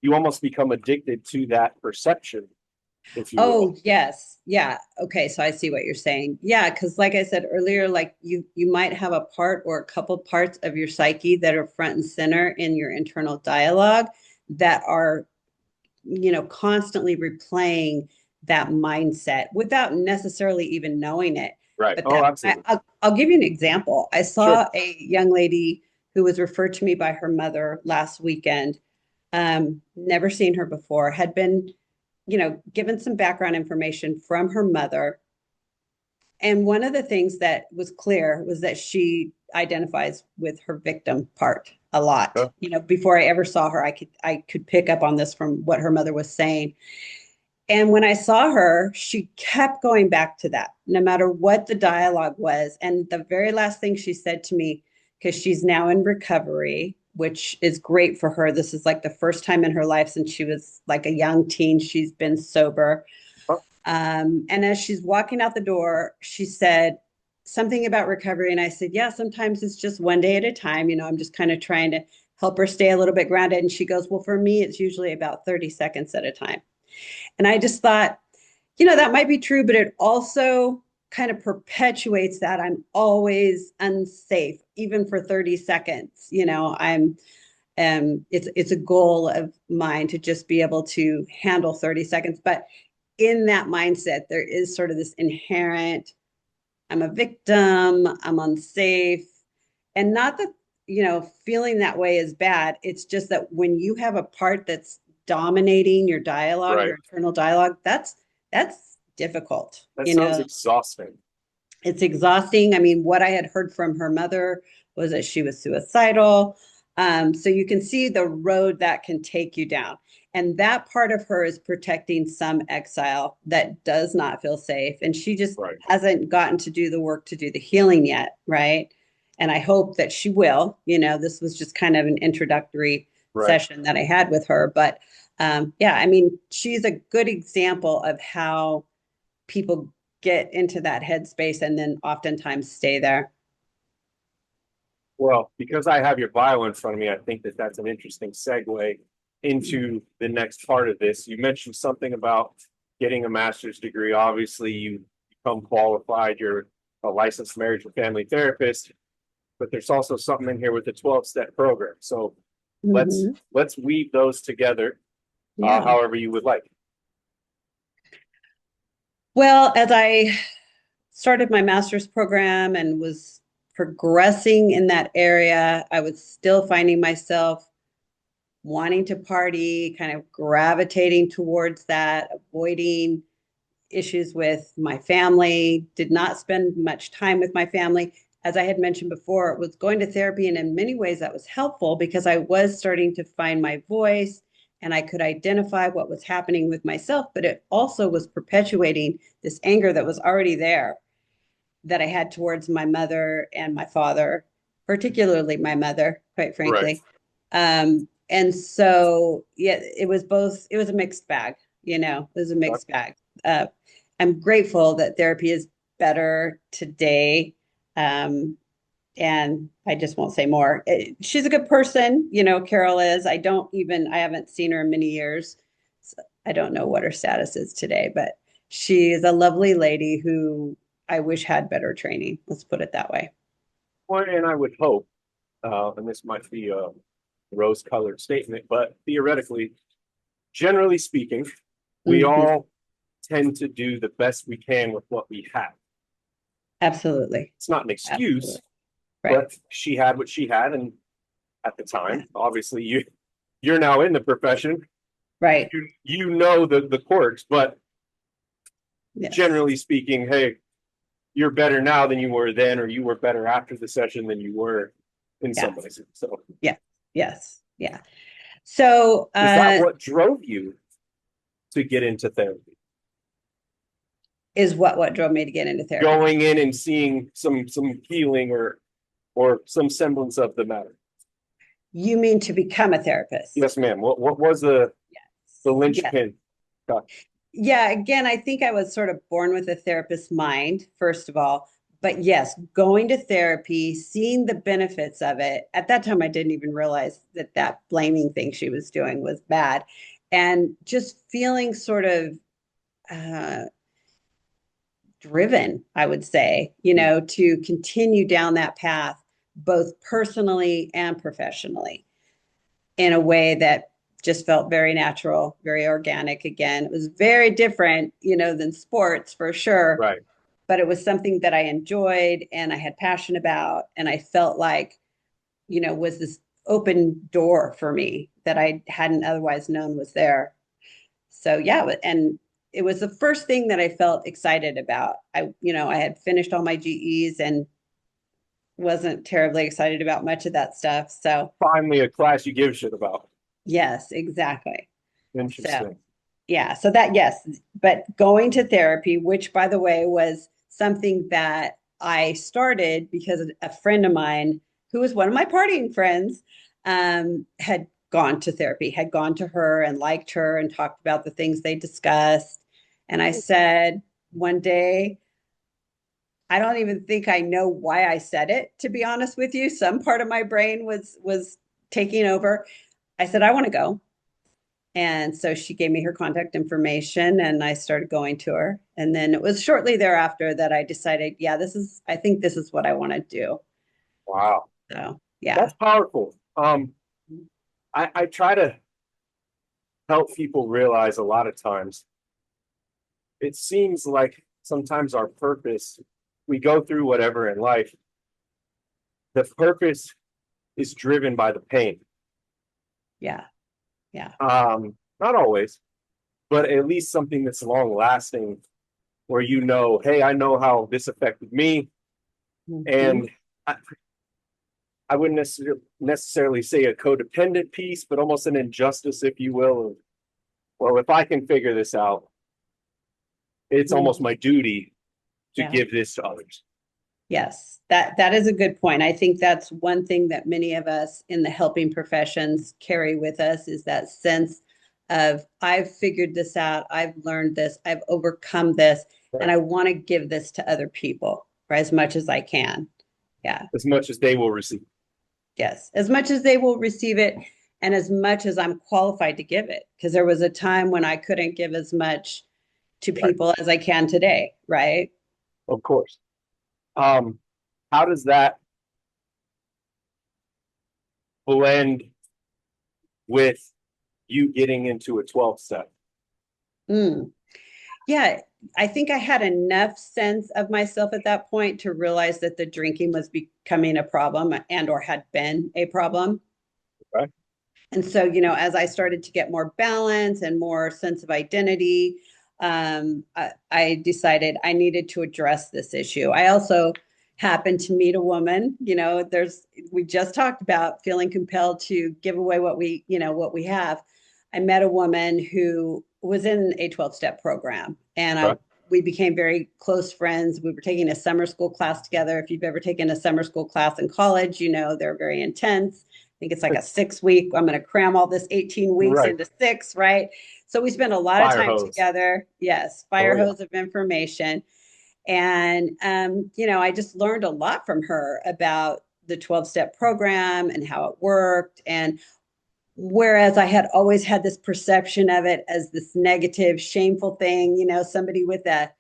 you almost become addicted to that perception, if you will. Oh, yes. Yeah. Okay. So I see what you're saying. Yeah. Because like I said earlier, like you might have a part or a couple parts of your psyche that are front and center in your internal dialogue that are, constantly replaying that mindset without necessarily even knowing it. Right. But Oh, that absolutely. I'll give you an example. I Sure. saw a young lady who was referred to me by her mother last weekend. Never seen her before, had been given some background information from her mother. And one of the things that was clear was that she identifies with her victim part a lot. Yeah. Before I ever saw her, I could pick up on this from what her mother was saying. And when I saw her, she kept going back to that, no matter what the dialogue was. And the very last thing she said to me, because she's now in recovery, which is great for her. This is like the first time in her life since she was like a young teen, she's been sober. Oh, And as she's walking out the door, she said something about recovery. And I said, yeah, sometimes it's just one day at a time. I'm just kind of trying to help her stay a little bit grounded. And she goes, well, for me, it's usually about 30 seconds at a time. And I just thought, that might be true, but it also kind of perpetuates that I'm always unsafe, even for 30 seconds. It's a goal of mine to just be able to handle 30 seconds. But in that mindset, there is sort of this inherent, I'm a victim, I'm unsafe. And not that, feeling that way is bad. It's just that when you have a part that's dominating your dialogue, right. your internal dialogue, that's difficult. That sounds exhausting. It's exhausting. I mean, what I had heard from her mother was that she was suicidal. So you can see the road that can take you down. And that part of her is protecting some exile that does not feel safe. And she just Right. hasn't gotten to do the work to do the healing yet. Right. And I hope that she will. This was just kind of an introductory Right. session that I had with her. But yeah, I mean, she's a good example of how people get into that headspace and then oftentimes stay there. Well, because I have your bio in front of me, I think that that's an interesting segue into the next part of this. You mentioned something about getting a master's degree. Obviously, you become qualified. You're a licensed marriage and family therapist, but there's also something in here with the 12-step program. So let's Mhm. let's weave those together, Yeah. however you would like. Well, as I started my master's program and was progressing in that area, I was still finding myself wanting to party, kind of gravitating towards that, avoiding issues with my family, did not spend much time with my family. As I had mentioned before, it was going to therapy, and in many ways that was helpful because I was starting to find my voice and I could identify what was happening with myself, but it also was perpetuating this anger that was already there that I had towards my mother and my father, particularly my mother, quite Right. frankly. And so, yeah, it was both, it was a mixed bag, it was a mixed bag. Uh, I'm grateful that therapy is better today. And I just won't say more. She's a good person, Carol is. I haven't seen her in many years. So I don't know what her status is today, but she is a lovely lady who I wish had better training. Let's put it that way. Well, and I would hope, and this might be a rose-colored statement, but theoretically, generally speaking, we Mhm. all tend to do the best we can with what we have. Absolutely. It's not an excuse, Absolutely. Right. but she had what she had, and at the time, obviously, you're now in the profession. Right. You know the quirks, but Yes. generally speaking, hey, you're better now than you were then, or you were better after the session than you were in some ways. So Yeah. Yes. Yeah. So, is that what drove you to get into therapy? is what drove me to get into therapy. Going in and seeing some healing or some semblance of the matter. You mean to become a therapist? Yes, ma'am. What was the linchpin? Yes. Yeah, again, I think I was sort of born with a therapist's mind, first of all. But yes, going to therapy, seeing the benefits of it. At that time, I didn't even realize that blaming thing she was doing was bad. And just feeling sort of uh, driven, I would say, to continue down that path, both personally and professionally, in a way that just felt very natural, very organic. Again, it was very different, than sports for sure. Right. But it was something that I enjoyed and I had passion about. And I felt like, was this open door for me that I hadn't otherwise known was there. So yeah, and it was the first thing that I felt excited about. I had finished all my GEs and wasn't terribly excited about much of that stuff. So Finally, a class you give a shit about. yes, exactly. So Interesting. yeah, so that, yes, but going to therapy, which by the way was something that I started because a friend of mine who was one of my partying friends had gone to therapy, had gone to her and liked her and talked about the things they discussed. And I said one day, I don't even think I know why I said it, to be honest with you. Some part of my brain was taking over. I said, I want to go. And so she gave me her contact information and I started going to her. And then it was shortly thereafter that I decided, yeah, I think this is what I want to do. Wow. So, yeah. That's powerful. I try to help people realize a lot of times it seems like sometimes our purpose, we go through whatever in life, the purpose is driven by the pain. Yeah. Yeah. Not always, but at least something that's long lasting where hey, I know how this affected me. Mhm. And I wouldn't necessarily say a codependent piece, but almost an injustice, if you will. Of, well, if I can figure this out, it's almost my duty to Yeah. give this to others. Yes, that is a good point. I think that's one thing that many of us in the helping professions carry with us is that sense of I've figured this out, I've learned this, I've overcome this, and I want to give this to other people for as much as I can. Yeah. As much as they will receive. Yes, as much as they will receive it and as much as I'm qualified to give it. Because there was a time when I couldn't give as much to people as I can today, right? Of course. How does that blend with you getting into a 12 step? Yeah, I think I had enough sense of myself at that point to realize that the drinking was becoming a problem and or had been a problem. Okay. And so, as I started to get more balance and more sense of identity, I decided I needed to address this issue. I also happened to meet a woman, we just talked about feeling compelled to give away what we have. I met a woman who was in a 12-step program, and we became very close friends. We were taking a summer school class together. If you've ever taken a summer school class in college, you know they're very intense. I think it's like a 6-week. I'm going to cram all this 18 weeks Right. into 6, right? So we spent a lot of Fire time hose. together. Yes, fire hose of information. And, I just learned a lot from her about the 12-step program and how it worked. And whereas I had always had this perception of it as this negative, shameful thing, somebody with a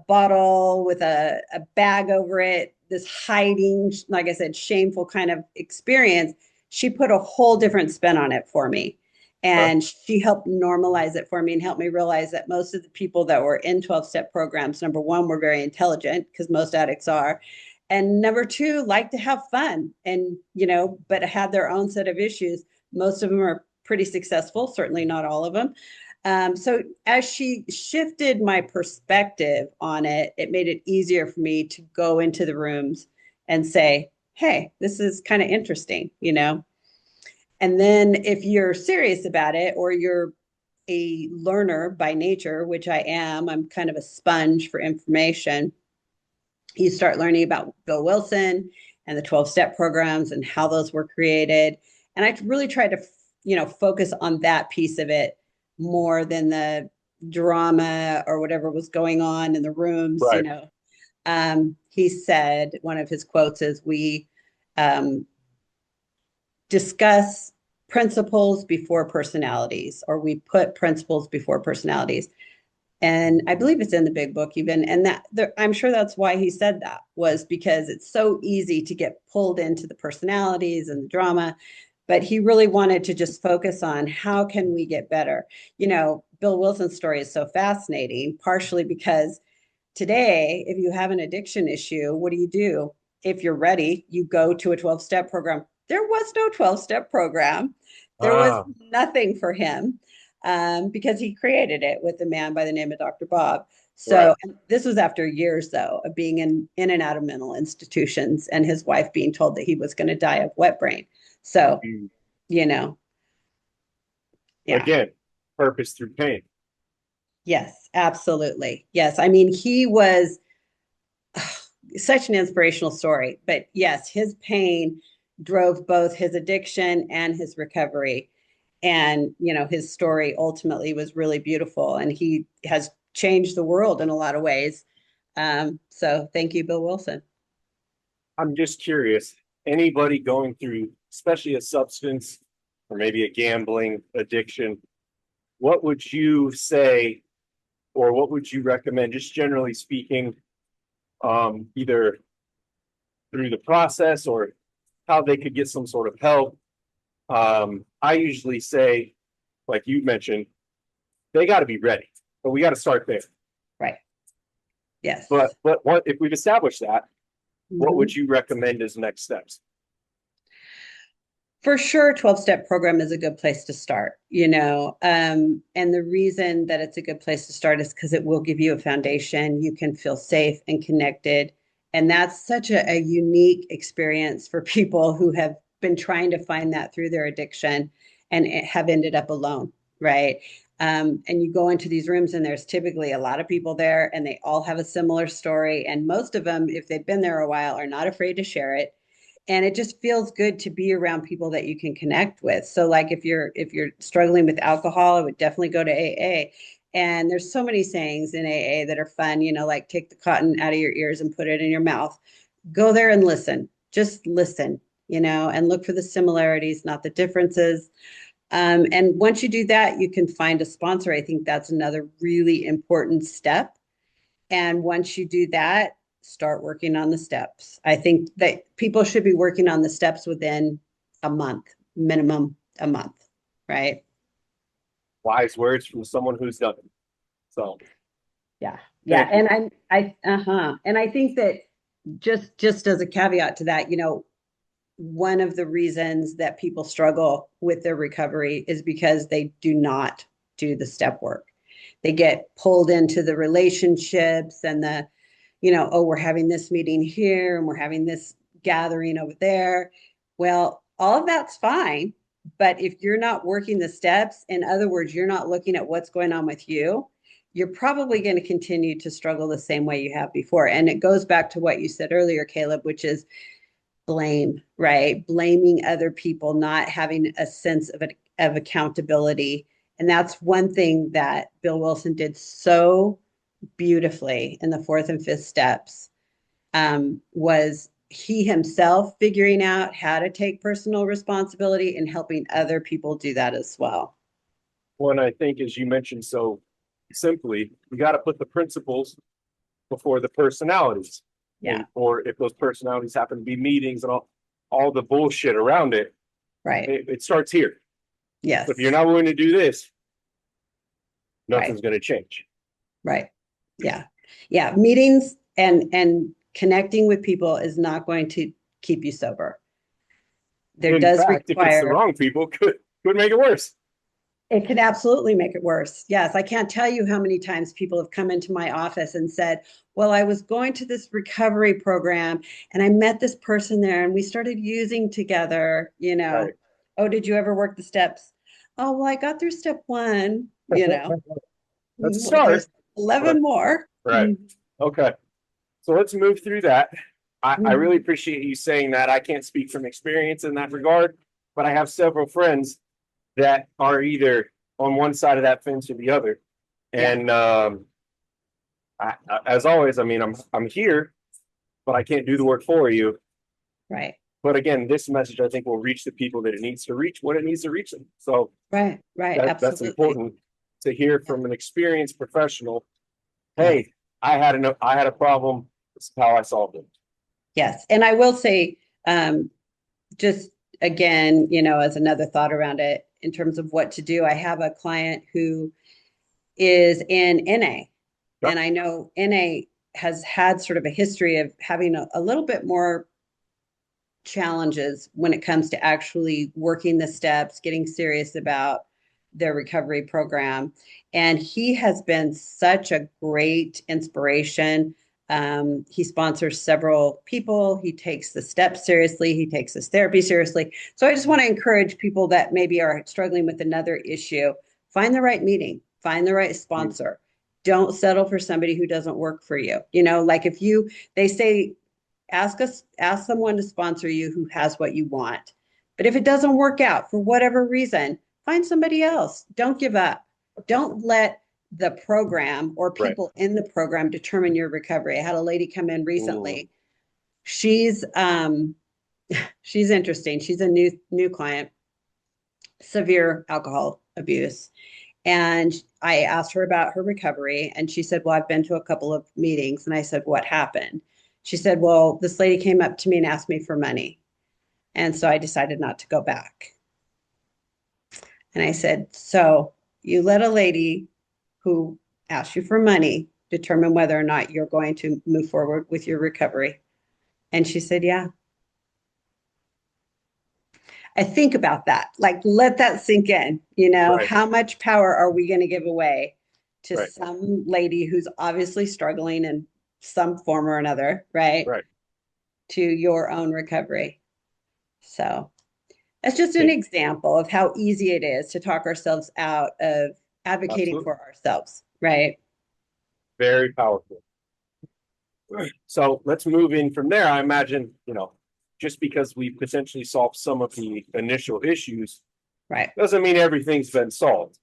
bottle with a bag over it, this hiding, like I said, shameful kind of experience, she put a whole different spin on it for me. And she helped normalize it for me and help me realize that most of the people that were in 12-step programs, number one, were very intelligent, because most addicts are. And number two, like to have fun and, but had their own set of issues. Most of them are pretty successful, certainly not all of them. So as she shifted my perspective on it, it made it easier for me to go into the rooms and say, hey, this is kind of interesting, And then if you're serious about it, or you're a learner by nature, which I am, I'm kind of a sponge for information. You start learning about Bill Wilson and the 12-step programs and how those were created. And I really tried to, focus on that piece of it more than the drama or whatever was going on in the rooms, Right. He said, one of his quotes is, we discuss principles before personalities, or we put principles before personalities. And I believe it's in the big book even. And I'm sure that's why he said that, was because it's so easy to get pulled into the personalities and the drama. But he really wanted to just focus on how can we get better. Bill Wilson's story is so fascinating, partially because today, if you have an addiction issue, what do? If you're ready, you go to a 12-step program. There was no 12-step program. There was nothing for him, because he created it with a man by the name of Dr. Bob. So this was after years, though, of being in and out of mental institutions, and his wife being told that he was going to die of wet brain. So, yeah. Again, purpose through pain. Yes, absolutely. Yes. I mean, he was such an inspirational story, but yes, his pain drove both his addiction and his recovery. And, his story ultimately was really beautiful, and he has changed the world in a lot of ways. So thank you, Bill Wilson. I'm just curious, anybody going through, especially a substance or maybe a gambling addiction, what would you say, or what would you recommend, just generally speaking, either through the process or how they could get some sort of help? I usually say, like you mentioned, they got to be ready, but we got to start there. Right. Yes. But what if we've established that? What would you recommend as next steps? For sure, 12-step program is a good place to start, and the reason that it's a good place to start is because it will give you a foundation. You can feel safe and connected. And that's such a unique experience for people who have been trying to find that through their addiction and have ended up alone, right? And you go into these rooms and there's typically a lot of people there, and they all have a similar story. And most of them, if they've been there a while, are not afraid to share it. And it just feels good to be around people that you can connect with. So like if you're struggling with alcohol, I would definitely go to AA. And there's so many sayings in AA that are fun, like take the cotton out of your ears and put it in your mouth. Go there and listen. Just listen, and look for the similarities, not the differences. And once you do that, you can find a sponsor. I think that's another really important step. And once you do that, start working on the steps. I think that people should be working on the steps within a month, minimum a month, right? Wise words from someone who's done it. So yeah. And I think that just as a caveat to that, one of the reasons that people struggle with their recovery is because they do not do the step work. They get pulled into the relationships and the we're having this meeting here and we're having this gathering over there. Well, all of that's fine, But if you're not working the steps, in other words, you're not looking at what's going on with you, you're probably going to continue to struggle the same way you have before. And it goes back to what you said earlier, Caleb, which is blame, right? Blaming other people, not having a sense of accountability. And that's one thing that Bill Wilson did so beautifully in the fourth and fifth steps, was he himself figuring out how to take personal responsibility and helping other people do that as well. One, I think, as you mentioned so simply, you got to put the principles before the personalities. Yeah. And, or if those personalities happen to be meetings and all the bullshit around it, Right. it starts here. Yes. So if you're not willing to do this, nothing's going to change. Right. Yeah. Yeah. Meetings and connecting with people is not going to keep you sober. There In does fact, if it's the require, wrong people, could make it worse. it can absolutely make it worse. Yes. I can't tell you how many times people have come into my office and said, well, I was going to this recovery program and I met this person there and we started using together, you know. Right. Oh, did you ever work the steps? Oh, well, I got through step one, you know. Let's Well, start. there's 11 more. Right. Okay. So let's move through that. I really appreciate you saying that. I can't speak from experience in that regard, but I have several friends that are either on one side of that fence or the other. And as always, I mean, I'm here, but I can't do the work for you. Right. But again, this message I think will reach the people that it needs to reach when it needs to reach them. So Right. that's Absolutely. important to hear from an experienced professional. Yeah. Hey, I had a problem. This is how I solved it. Yes. And I will say, just again, you know, as another thought around it, in terms of what to do, I have a client who is in NA. Yep. And I know NA has had sort of a history of having a little bit more challenges when it comes to actually working the steps, getting serious about their recovery program. And he has been such a great inspiration. He sponsors several people. He takes the steps seriously. He takes his therapy seriously. So I just want to encourage people that maybe are struggling with another issue, find the right meeting, find the right sponsor. Don't settle for somebody who doesn't work for you. You know, like they say, ask someone to sponsor you who has what you want. But if it doesn't work out for whatever reason, find somebody else. Don't give up. Don't let the program or people in the program determine your recovery. I had a lady come in recently. She's interesting. She's a new client, severe alcohol abuse. And I asked her about her recovery and she said, well, I've been to a couple of meetings. And I said, what happened? She said, well, this lady came up to me and asked me for money. And so I decided not to go back. And I said, so you let a lady who asked you for money determine whether or not you're going to move forward with your recovery? And she said, yeah. I think about that, like, let that sink in, you know, how much power are we going to give away to some lady who's obviously struggling in some form or another, right? To your own recovery. So that's just an example of how easy it is to talk ourselves out of advocating for ourselves, right? Very powerful. So let's move in from there. I imagine, you know, just because we potentially solved some of the initial issues, doesn't mean everything's been solved.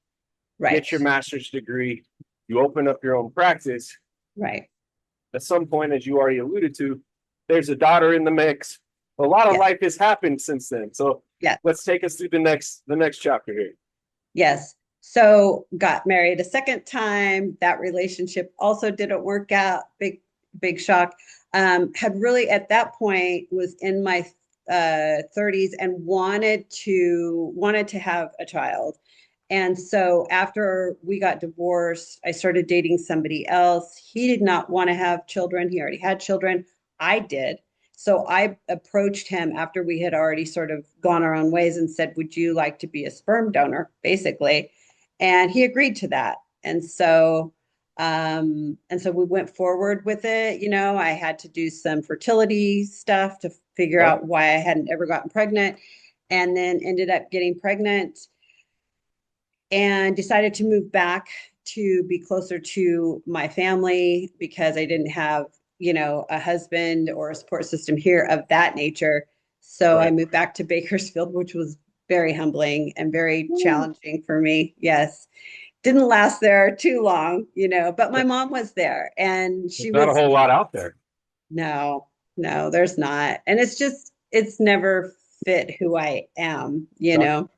Get your master's degree, you open up your own practice. At some point, as you already alluded to, there's a daughter in the mix. A lot of life has happened since then. So let's take us through the next chapter here. Yes. So got married a second time. That relationship also didn't work out. Big shock. Had really at that point was in my 30s and wanted to have a child. And so after we got divorced, I started dating somebody else. He did not want to have children. He already had children. I did. So I approached him after we had already sort of gone our own ways and said, would you like to be a sperm donor, basically? And he agreed to that. And so we went forward with it. You know, I had to do some fertility stuff to figure out why I hadn't ever gotten pregnant. and then ended up getting pregnant and decided to move back to be closer to my family because I didn't have, a husband or a support system here of that nature. So I Right. moved back to Bakersfield, which was very humbling and very challenging for me. Yes. Didn't last there too long, but my mom was there and There's she not a was, whole lot out there. no, no, there's not. And it's never fit who I am, Gotcha.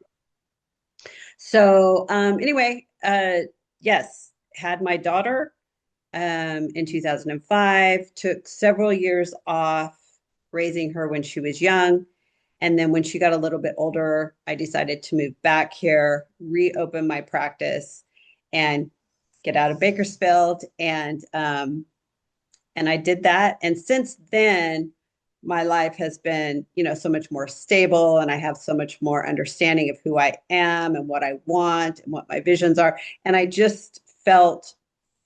So anyway, yes, had my daughter in 2005, took several years off raising her when she was young. And then when she got a little bit older, I decided to move back here, reopen my practice, and get out of Bakersfield. And I did that. And since then, my life has been, so much more stable, and I have so much more understanding of who I am and what I want and what my visions are. And I just felt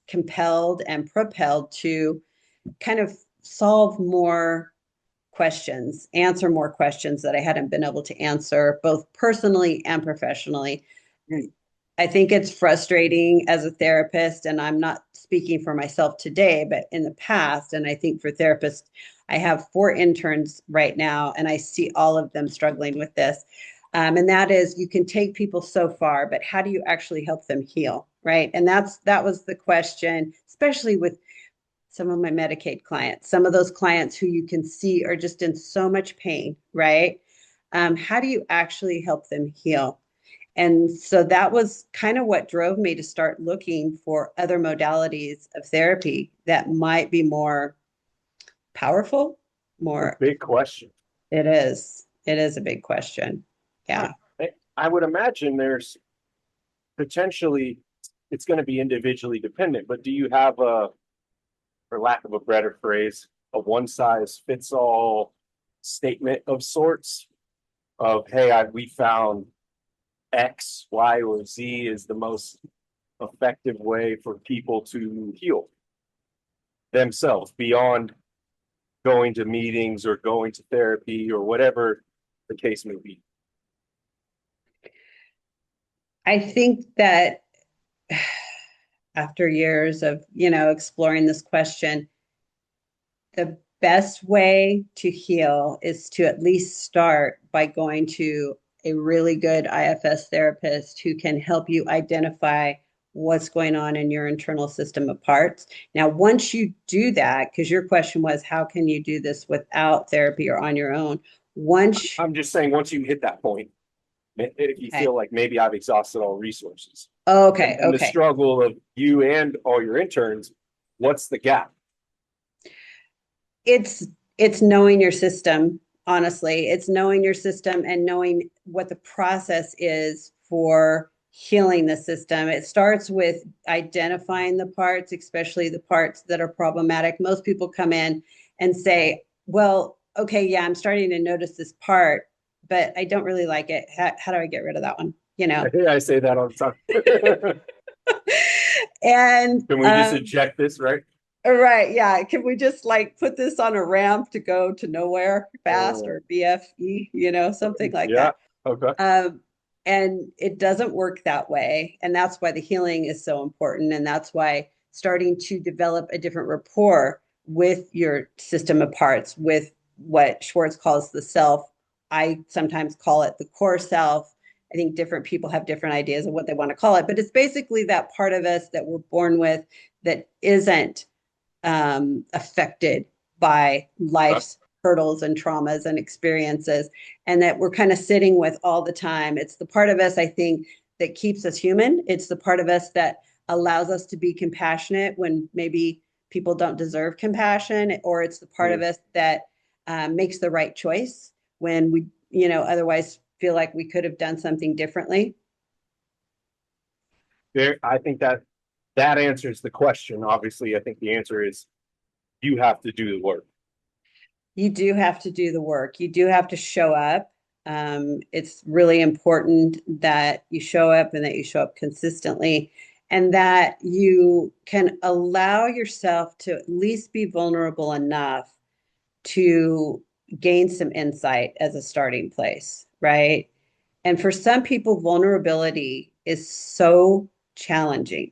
compelled and propelled to kind of solve more questions, answer more questions that I hadn't been able to answer, both personally and professionally. I think it's frustrating as a therapist, and I'm not speaking for myself today, but in the past, and I think for therapists, I have 4 interns right now, and I see all of them struggling with this. And that is, you can take people so far, but how do you actually help them heal, right? And that was the question, especially with some of my Medicaid clients, some of those clients who you can see are just in so much pain, right? How do you actually help them heal? And so that was kind of what drove me to start looking for other modalities of therapy that might be more powerful, A more, big question. it is. It is a big question. Yeah. I would imagine there's potentially it's going to be individually dependent, but do you have for lack of a better phrase, a one size fits all statement of sorts of, hey, we found X, Y, or Z is the most effective way for people to heal themselves beyond going to meetings or going to therapy or whatever the case may be? I think that after years of, exploring this question, the best way to heal is to at least start by going to a really good IFS therapist who can help you identify what's going on in your internal system of parts. Now, once you do that, because your question was, how can you do this without therapy or on your own? Once, I'm just saying, once you hit that point, if you okay, feel like maybe I've exhausted all resources okay, and the okay. struggle of you and all your interns, what's the gap? It's knowing your system, honestly. It's knowing your system and knowing what the process is for healing the system. It starts with identifying the parts, especially the parts that are problematic. Most people come in and say, well, okay, yeah, I'm starting to notice this part, but I don't really like it. How do I get rid of that one? I say that all the time. And Can we just eject this, right? right, yeah. Can we just like put this on a ramp to go to nowhere fast Oh, or BFE, something like yeah. that. Okay. And it doesn't work that way. And that's why the healing is so important. And that's why starting to develop a different rapport with your system of parts, with what Schwartz calls the self. I sometimes call it the core self. I think different people have different ideas of what they want to call it, but it's basically that part of us that we're born with that isn't affected by life's hurdles and traumas and experiences, and that we're kind of sitting with all the time. It's the part of us, I think, that keeps us human. It's the part of us that allows us to be compassionate when maybe people don't deserve compassion, or it's the part of us that makes the right choice when we, otherwise feel like we could have done something differently. I think that answers the question. Obviously, I think the answer is you have to do the work. You do have to do the work. You do have to show up. It's really important that you show up and that you show up consistently and that you can allow yourself to at least be vulnerable enough to gain some insight as a starting place, right? And for some people, vulnerability is so challenging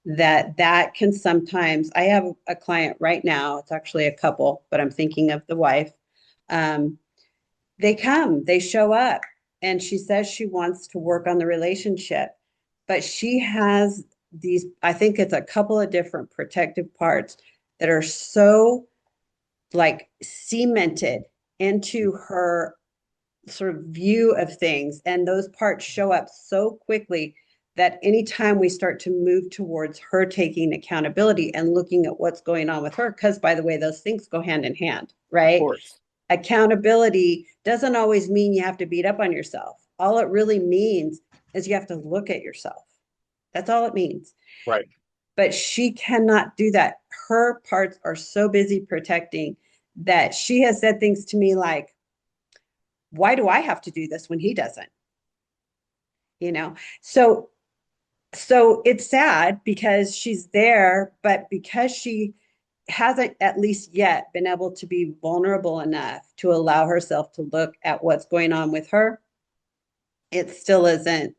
that that can sometimes, I have a client right now, it's actually a couple, but I'm thinking of the wife. Um, they show up, and she says she wants to work on the relationship, but she has these, I think it's a couple of different protective parts that are so like cemented into her sort of view of things. And those parts show up so quickly that anytime we start to move towards her taking accountability and looking at what's going on with her, because by the way, those things go hand in hand, Of right? course. Accountability doesn't always mean you have to beat up on yourself. All it really means is you have to look at yourself. That's all it means. Right. But she cannot do that. Her parts are so busy protecting that she has said things to me like, why do I have to do this when he doesn't? You know, so it's sad because she's there, but because she hasn't at least yet been able to be vulnerable enough to allow herself to look at what's going on with her, it still isn't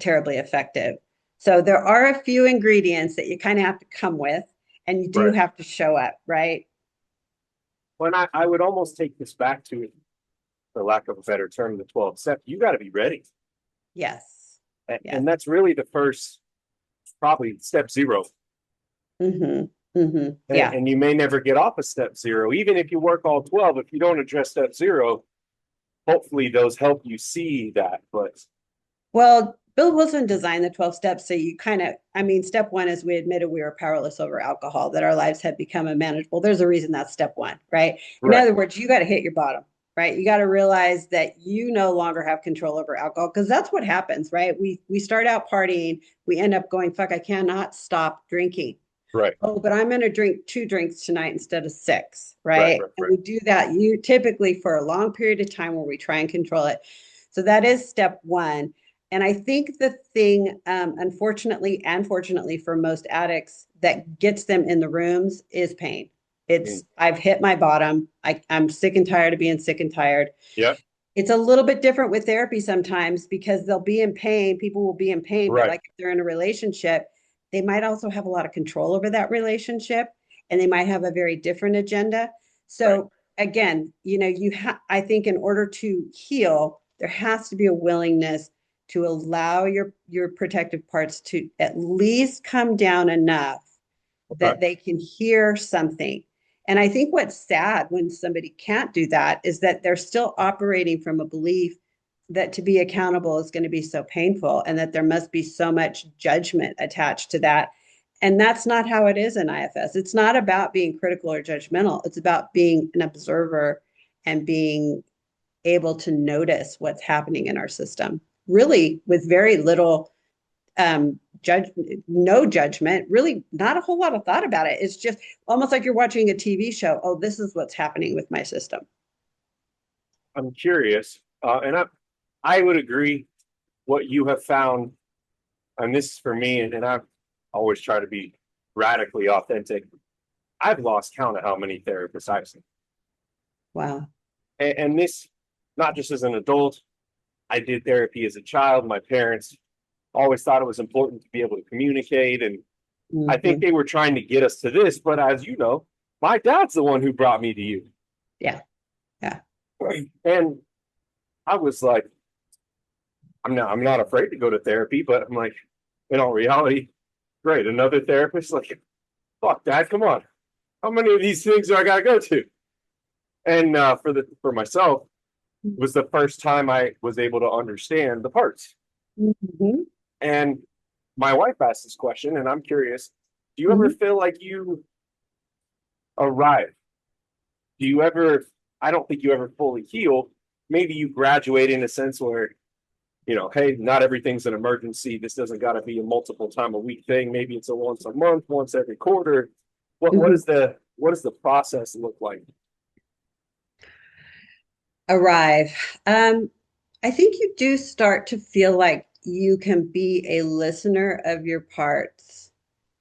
terribly effective. So there are a few ingredients that you kind of have to come with, and you do Right. have to show up, right? When I would almost take this back to, for lack of a better term, the 12 step. You got to be ready. Yes. Yes. And that's really the first, probably step zero. Mm-hmm. Mm-hmm. Yeah. And you may never get off of step zero. Even if you work all 12, if you don't address step zero, hopefully those help you see that. But Well, Bill Wilson designed the 12 steps. So you kind of, I mean, step one is we admitted we were powerless over alcohol, that our lives had become unmanageable. There's a reason that's step one, right? In right, other words, you got to hit your bottom, right? You got to realize that you no longer have control over alcohol, because that's what happens, right? We start out partying, we end up going, fuck, I cannot stop drinking. right, Oh, but I'm going to drink 2 drinks tonight instead of 6, right, right? right, And right. we do that you typically for a long period of time where we try and control it. So that is step one. And I think the thing, unfortunately and fortunately for most addicts, that gets them in the rooms is pain. It's, Mm. I've hit my bottom. I'm sick and tired of being sick and tired. Yeah, It's a little bit different with therapy sometimes because they'll be in pain. People will be in pain, but right, like if they're in a relationship, they might also have a lot of control over that relationship, and they might have a very different agenda. right. So again, you know, I think in order to heal, there has to be a willingness to allow your protective parts to at least come down enough Okay. that they can hear something. And I think what's sad when somebody can't do that is that they're still operating from a belief that to be accountable is going to be so painful, and that there must be so much judgment attached to that. And that's not how it is in IFS. It's not about being critical or judgmental. It's about being an observer and being able to notice what's happening in our system, really with very little judge, no judgment, really not a whole lot of thought about it. It's just almost like you're watching a TV show. Oh, this is what's happening with my system. I'm curious, and I would agree what you have found, and this is for me, and I've always tried to be radically authentic. I've lost count of how many therapists I've seen. Wow. And this, not just as an adult, I did therapy as a child. My parents always thought it was important to be able to communicate. And I think Mm-hmm. they were trying to get us to this. But as you know, my dad's the one who brought me to you. Yeah. Yeah. And I was like, I'm not afraid to go to therapy, but I'm like, in all reality, great, another therapist. Like, fuck, Dad, come on. How many of these things do I gotta go to? And for myself, it was the first time I was able to understand the parts. Mm-hmm. And my wife asked this question, and I'm curious, do you ever Mm-hmm. feel like you arrive? Do you ever, I don't think you ever fully heal. Maybe you graduate in a sense where, hey, not everything's an emergency. This doesn't got to be a multiple time a week thing. Maybe it's a once a month, once every quarter. What Mm-hmm. what does the process look like? Arrive. Um, I think you do start to feel like you can be a listener of your parts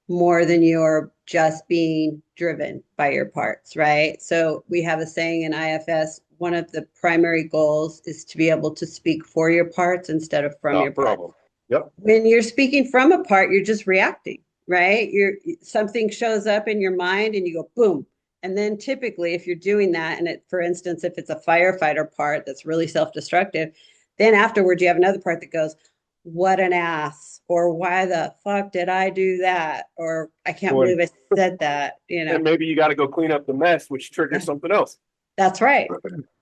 more than you're just being driven by your parts, right? So we have a saying in IFS, one of the primary goals is to be able to speak for your parts instead of from your Not parts. problem. Yep. When you're speaking from a part, you're just reacting, right? You're something shows up in your mind and you go boom. And then typically if you're doing that, and it, for instance, if it's a firefighter part that's really self-destructive, then afterwards you have another part that goes, what an ass, or why the fuck did I do that? Or I can't When, believe I said that, you and know. maybe you got to go clean up the mess, which triggers Yeah, something else. that's right.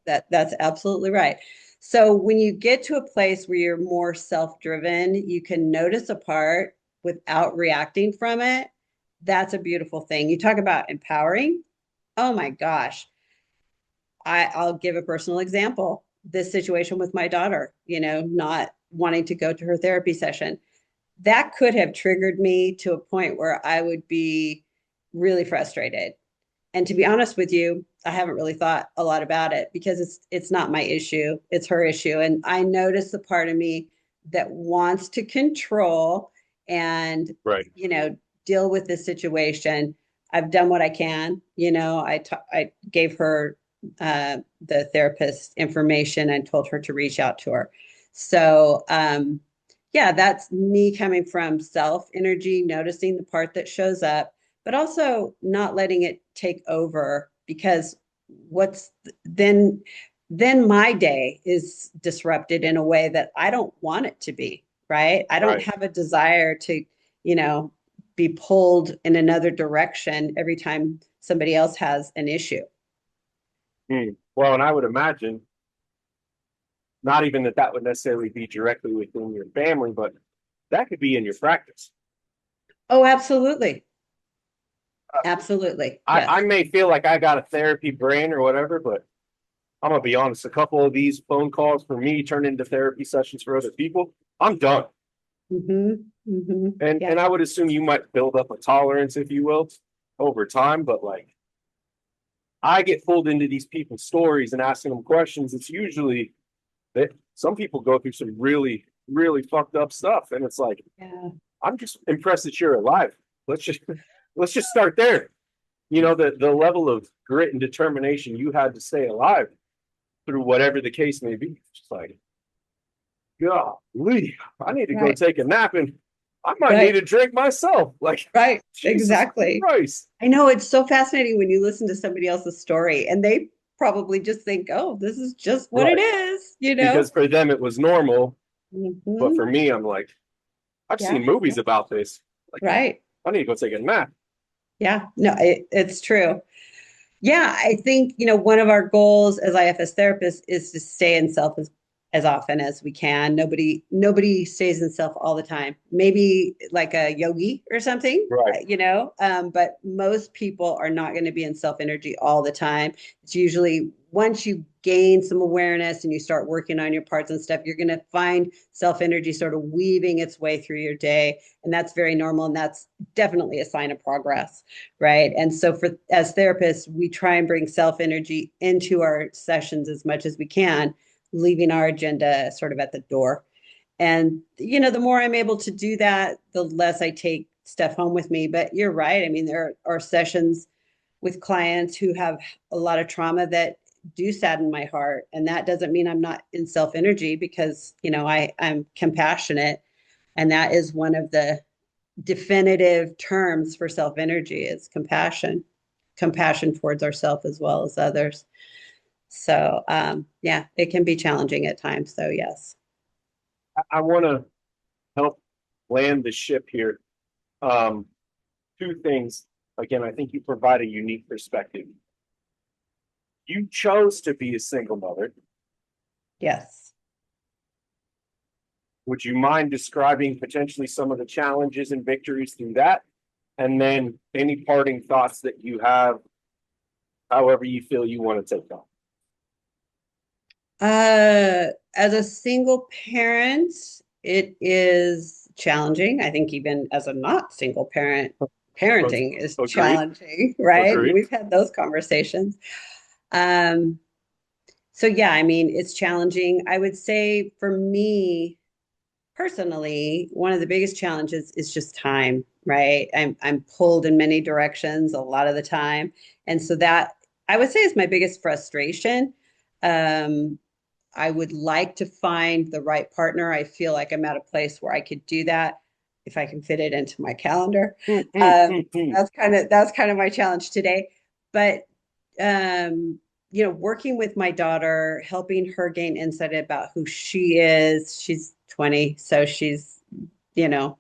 That's absolutely right. So when you get to a place where you're more self-driven, you can notice a part without reacting from it. That's a beautiful thing. You talk about empowering. Oh my gosh. I'll give a personal example. This situation with my daughter, not wanting to go to her therapy session. That could have triggered me to a point where I would be really frustrated. And to be honest with you, I haven't really thought a lot about it because it's not my issue, it's her issue. And I notice the part of me that wants to control and Right. deal with this situation. I've done what I can. I gave her the therapist information and told her to reach out to her. So yeah, that's me coming from self energy, noticing the part that shows up, but also not letting it take over, because what's then my day is disrupted in a way that I don't want it to be, right? I don't Right. have a desire to, you know, be pulled in another direction every time somebody else has an issue. Well, and I would imagine not even that would necessarily be directly within your family, but that could be in your practice. Oh, absolutely. Absolutely. I Yes. may feel like I got a therapy brain or whatever, but I'm gonna be honest, a couple of these phone calls for me turn into therapy sessions for other people. I'm done. And Yeah. I would assume you might build up a tolerance, if you will, over time, but like I get pulled into these people's stories and asking them questions. It's usually that some people go through some really, really fucked up stuff. And it's like, Yeah. I'm just impressed that you're alive. Let's just let's just start there. The level of grit and determination you had to stay alive through whatever the case may be. It's just like, golly, I need to go Right. take a nap and I might need Right. a drink myself. Like, Right. Jesus Exactly. Christ. I know it's so fascinating when you listen to somebody else's story and they probably just think, oh, this is just what it Right. is. Because for them it was normal. But Hmm. for me, I'm like, I've Yeah. seen movies about this. Like, Right. I need to go take a nap. Yeah. No, it's true. Yeah, I think, one of our goals as IFS therapists is to stay in self as often as we can. Nobody stays in self all the time. Maybe like a yogi or something, Right. but most people are not going to be in self energy all the time. It's usually once you gain some awareness and you start working on your parts and stuff, you're going to find self energy sort of weaving its way through your day. And that's very normal. And that's definitely a sign of progress, right? And so for as therapists, we try and bring self energy into our sessions as much as we can, leaving our agenda sort of at the door. And the more I'm able to do that, the less I take stuff home with me. But you're right. I mean, there are sessions with clients who have a lot of trauma that do sadden my heart, and that doesn't mean I'm not in self energy, because I'm compassionate, and that is one of the definitive terms for self energy is compassion towards ourselves as well as others. So yeah, it can be challenging at times. So yes. I want to help land the ship here. Um, Two things. Again, I think you provide a unique perspective. You chose to be a single mother. Yes. Would you mind describing potentially some of the challenges and victories through that? And then any parting thoughts that you have, however you feel you want to take on. As a single parent, it is challenging. I think even as a not single parent, parenting is Agreed. challenging, right? Agreed. We've had those conversations. Um, so yeah, I mean, it's challenging. I would say for me, personally, one of the biggest challenges is just time, right? I'm pulled in many directions a lot of the time. And so that I would say is my biggest frustration. Um, I would like to find the right partner. I feel like I'm at a place where I could do that if I can fit it into my calendar. That's kind of my challenge today. But working with my daughter, helping her gain insight about who she is. She's 20, so she's, you know,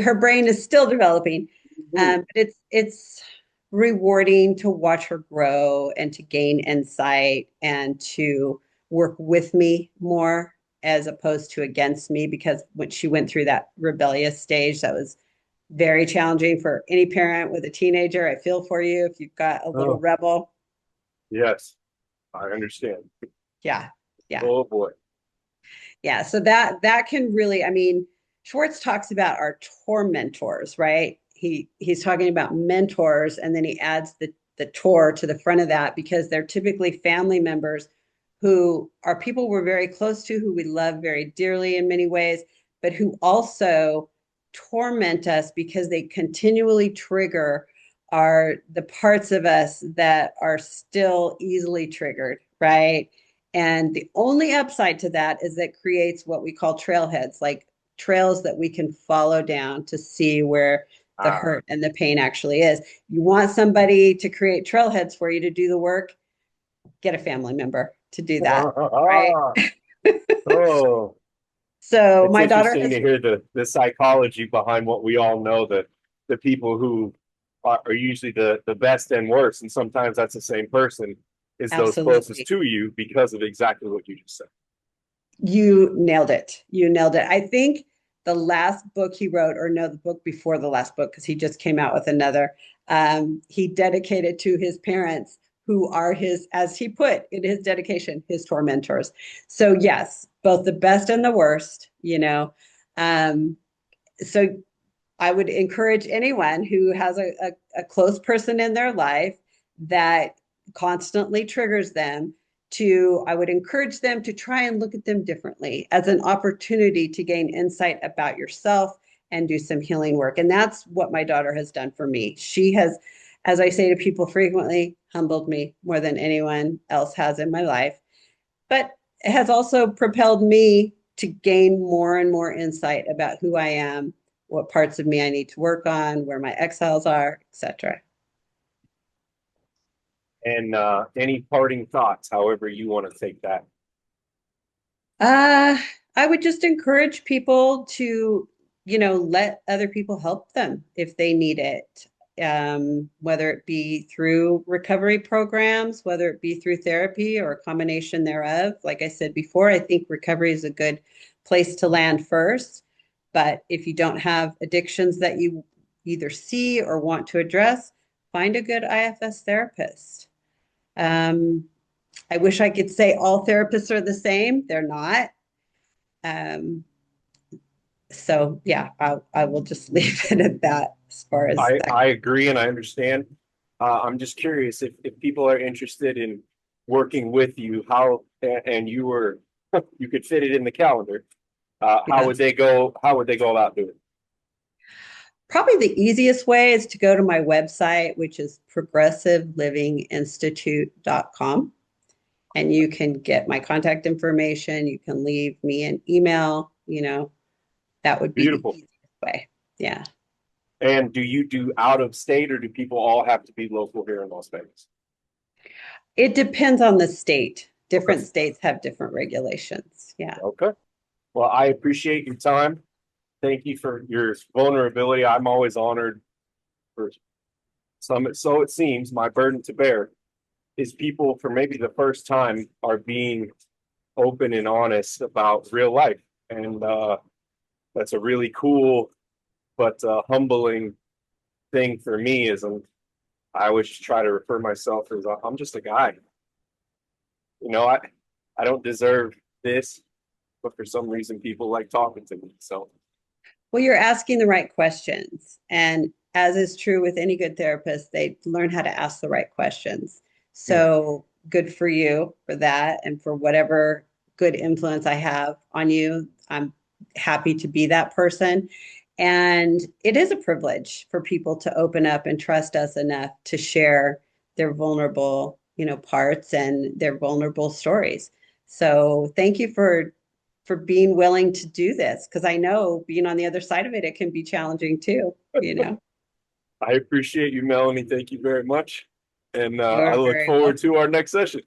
her brain is still developing. But it's rewarding to watch her grow and to gain insight and to work with me more as opposed to against me, because when she went through that rebellious stage, that was very challenging for any parent with a teenager. I feel for you if you've got a little Oh, rebel. yes, I understand. Yeah. Yeah. Oh boy. Yeah. So that can really, I mean, Schwartz talks about our tormentors, right? He's talking about mentors, and then he adds the tor to the front of that because they're typically family members who are people we're very close to, who we love very dearly in many ways, but who also torment us because they continually trigger the parts of us that are still easily triggered, right? And the only upside to that is that creates what we call trailheads, like trails that we can follow down to see where the Ah. hurt and the pain actually is. You want somebody to create trailheads for you to do the work, get a family member to do that, right? Oh, So it's my daughter interesting has, to hear the psychology behind what we all know, that the people who are usually the best and worst, and sometimes that's the same person, is those closest absolutely. to you because of exactly what you just said. You nailed it. You nailed it. I think the last book he wrote, or no, the book before the last book, because he just came out with another, he dedicated to his parents, who are his, as he put in his dedication, his tormentors. So, yes, both the best and the worst. Um, so, I would encourage anyone who has a close person in their life that constantly triggers them I would encourage them to try and look at them differently as an opportunity to gain insight about yourself and do some healing work. And that's what my daughter has done for me. She has, as I say to people frequently, humbled me more than anyone else has in my life, but it has also propelled me to gain more and more insight about who I am, what parts of me I need to work on, where my exiles are, etc. And any parting thoughts, however you want to take that. Uh, I would just encourage people to, let other people help them if they need it. Whether it be through recovery programs, whether it be through therapy or a combination thereof. Like I said before, I think recovery is a good place to land first. But if you don't have addictions that you either see or want to address, find a good IFS therapist. Um, I wish I could say all therapists are the same. They're not. Um, so yeah, I will just leave it at that as far as that. I agree and I understand. I'm just curious if people are interested in working with you, how and you were you could fit it in the calendar. How Yeah. would they go? How would they go about doing it? Probably the easiest way is to go to my website, which is progressivelivinginstitute.com. And you can get my contact information. You can leave me an email. That would be the Beautiful. easiest way. Yeah. And do you do out of state, or do people all have to be local here in Las Vegas? It depends on the state. Okay. Different states have different regulations. Yeah. Okay. Well, I appreciate your time. Thank you for your vulnerability. I'm always honored for some. So it seems my burden to bear is people for maybe the first time are being open and honest about real life. And that's a really cool but humbling thing for me is I always just try to refer myself as I'm just a guy. I don't deserve this, but for some reason people like talking to me. So Well, you're asking the right questions. And as is true with any good therapist, they learn how to ask the right questions. So good for you for that and for whatever good influence I have on you. I'm happy to be that person. And it is a privilege for people to open up and trust us enough to share their vulnerable, parts and their vulnerable stories. So thank you for being willing to do this, because I know being on the other side of it, it can be challenging too. I appreciate you, Melanie. Thank you very much. And I You're look very forward welcome. to our next session.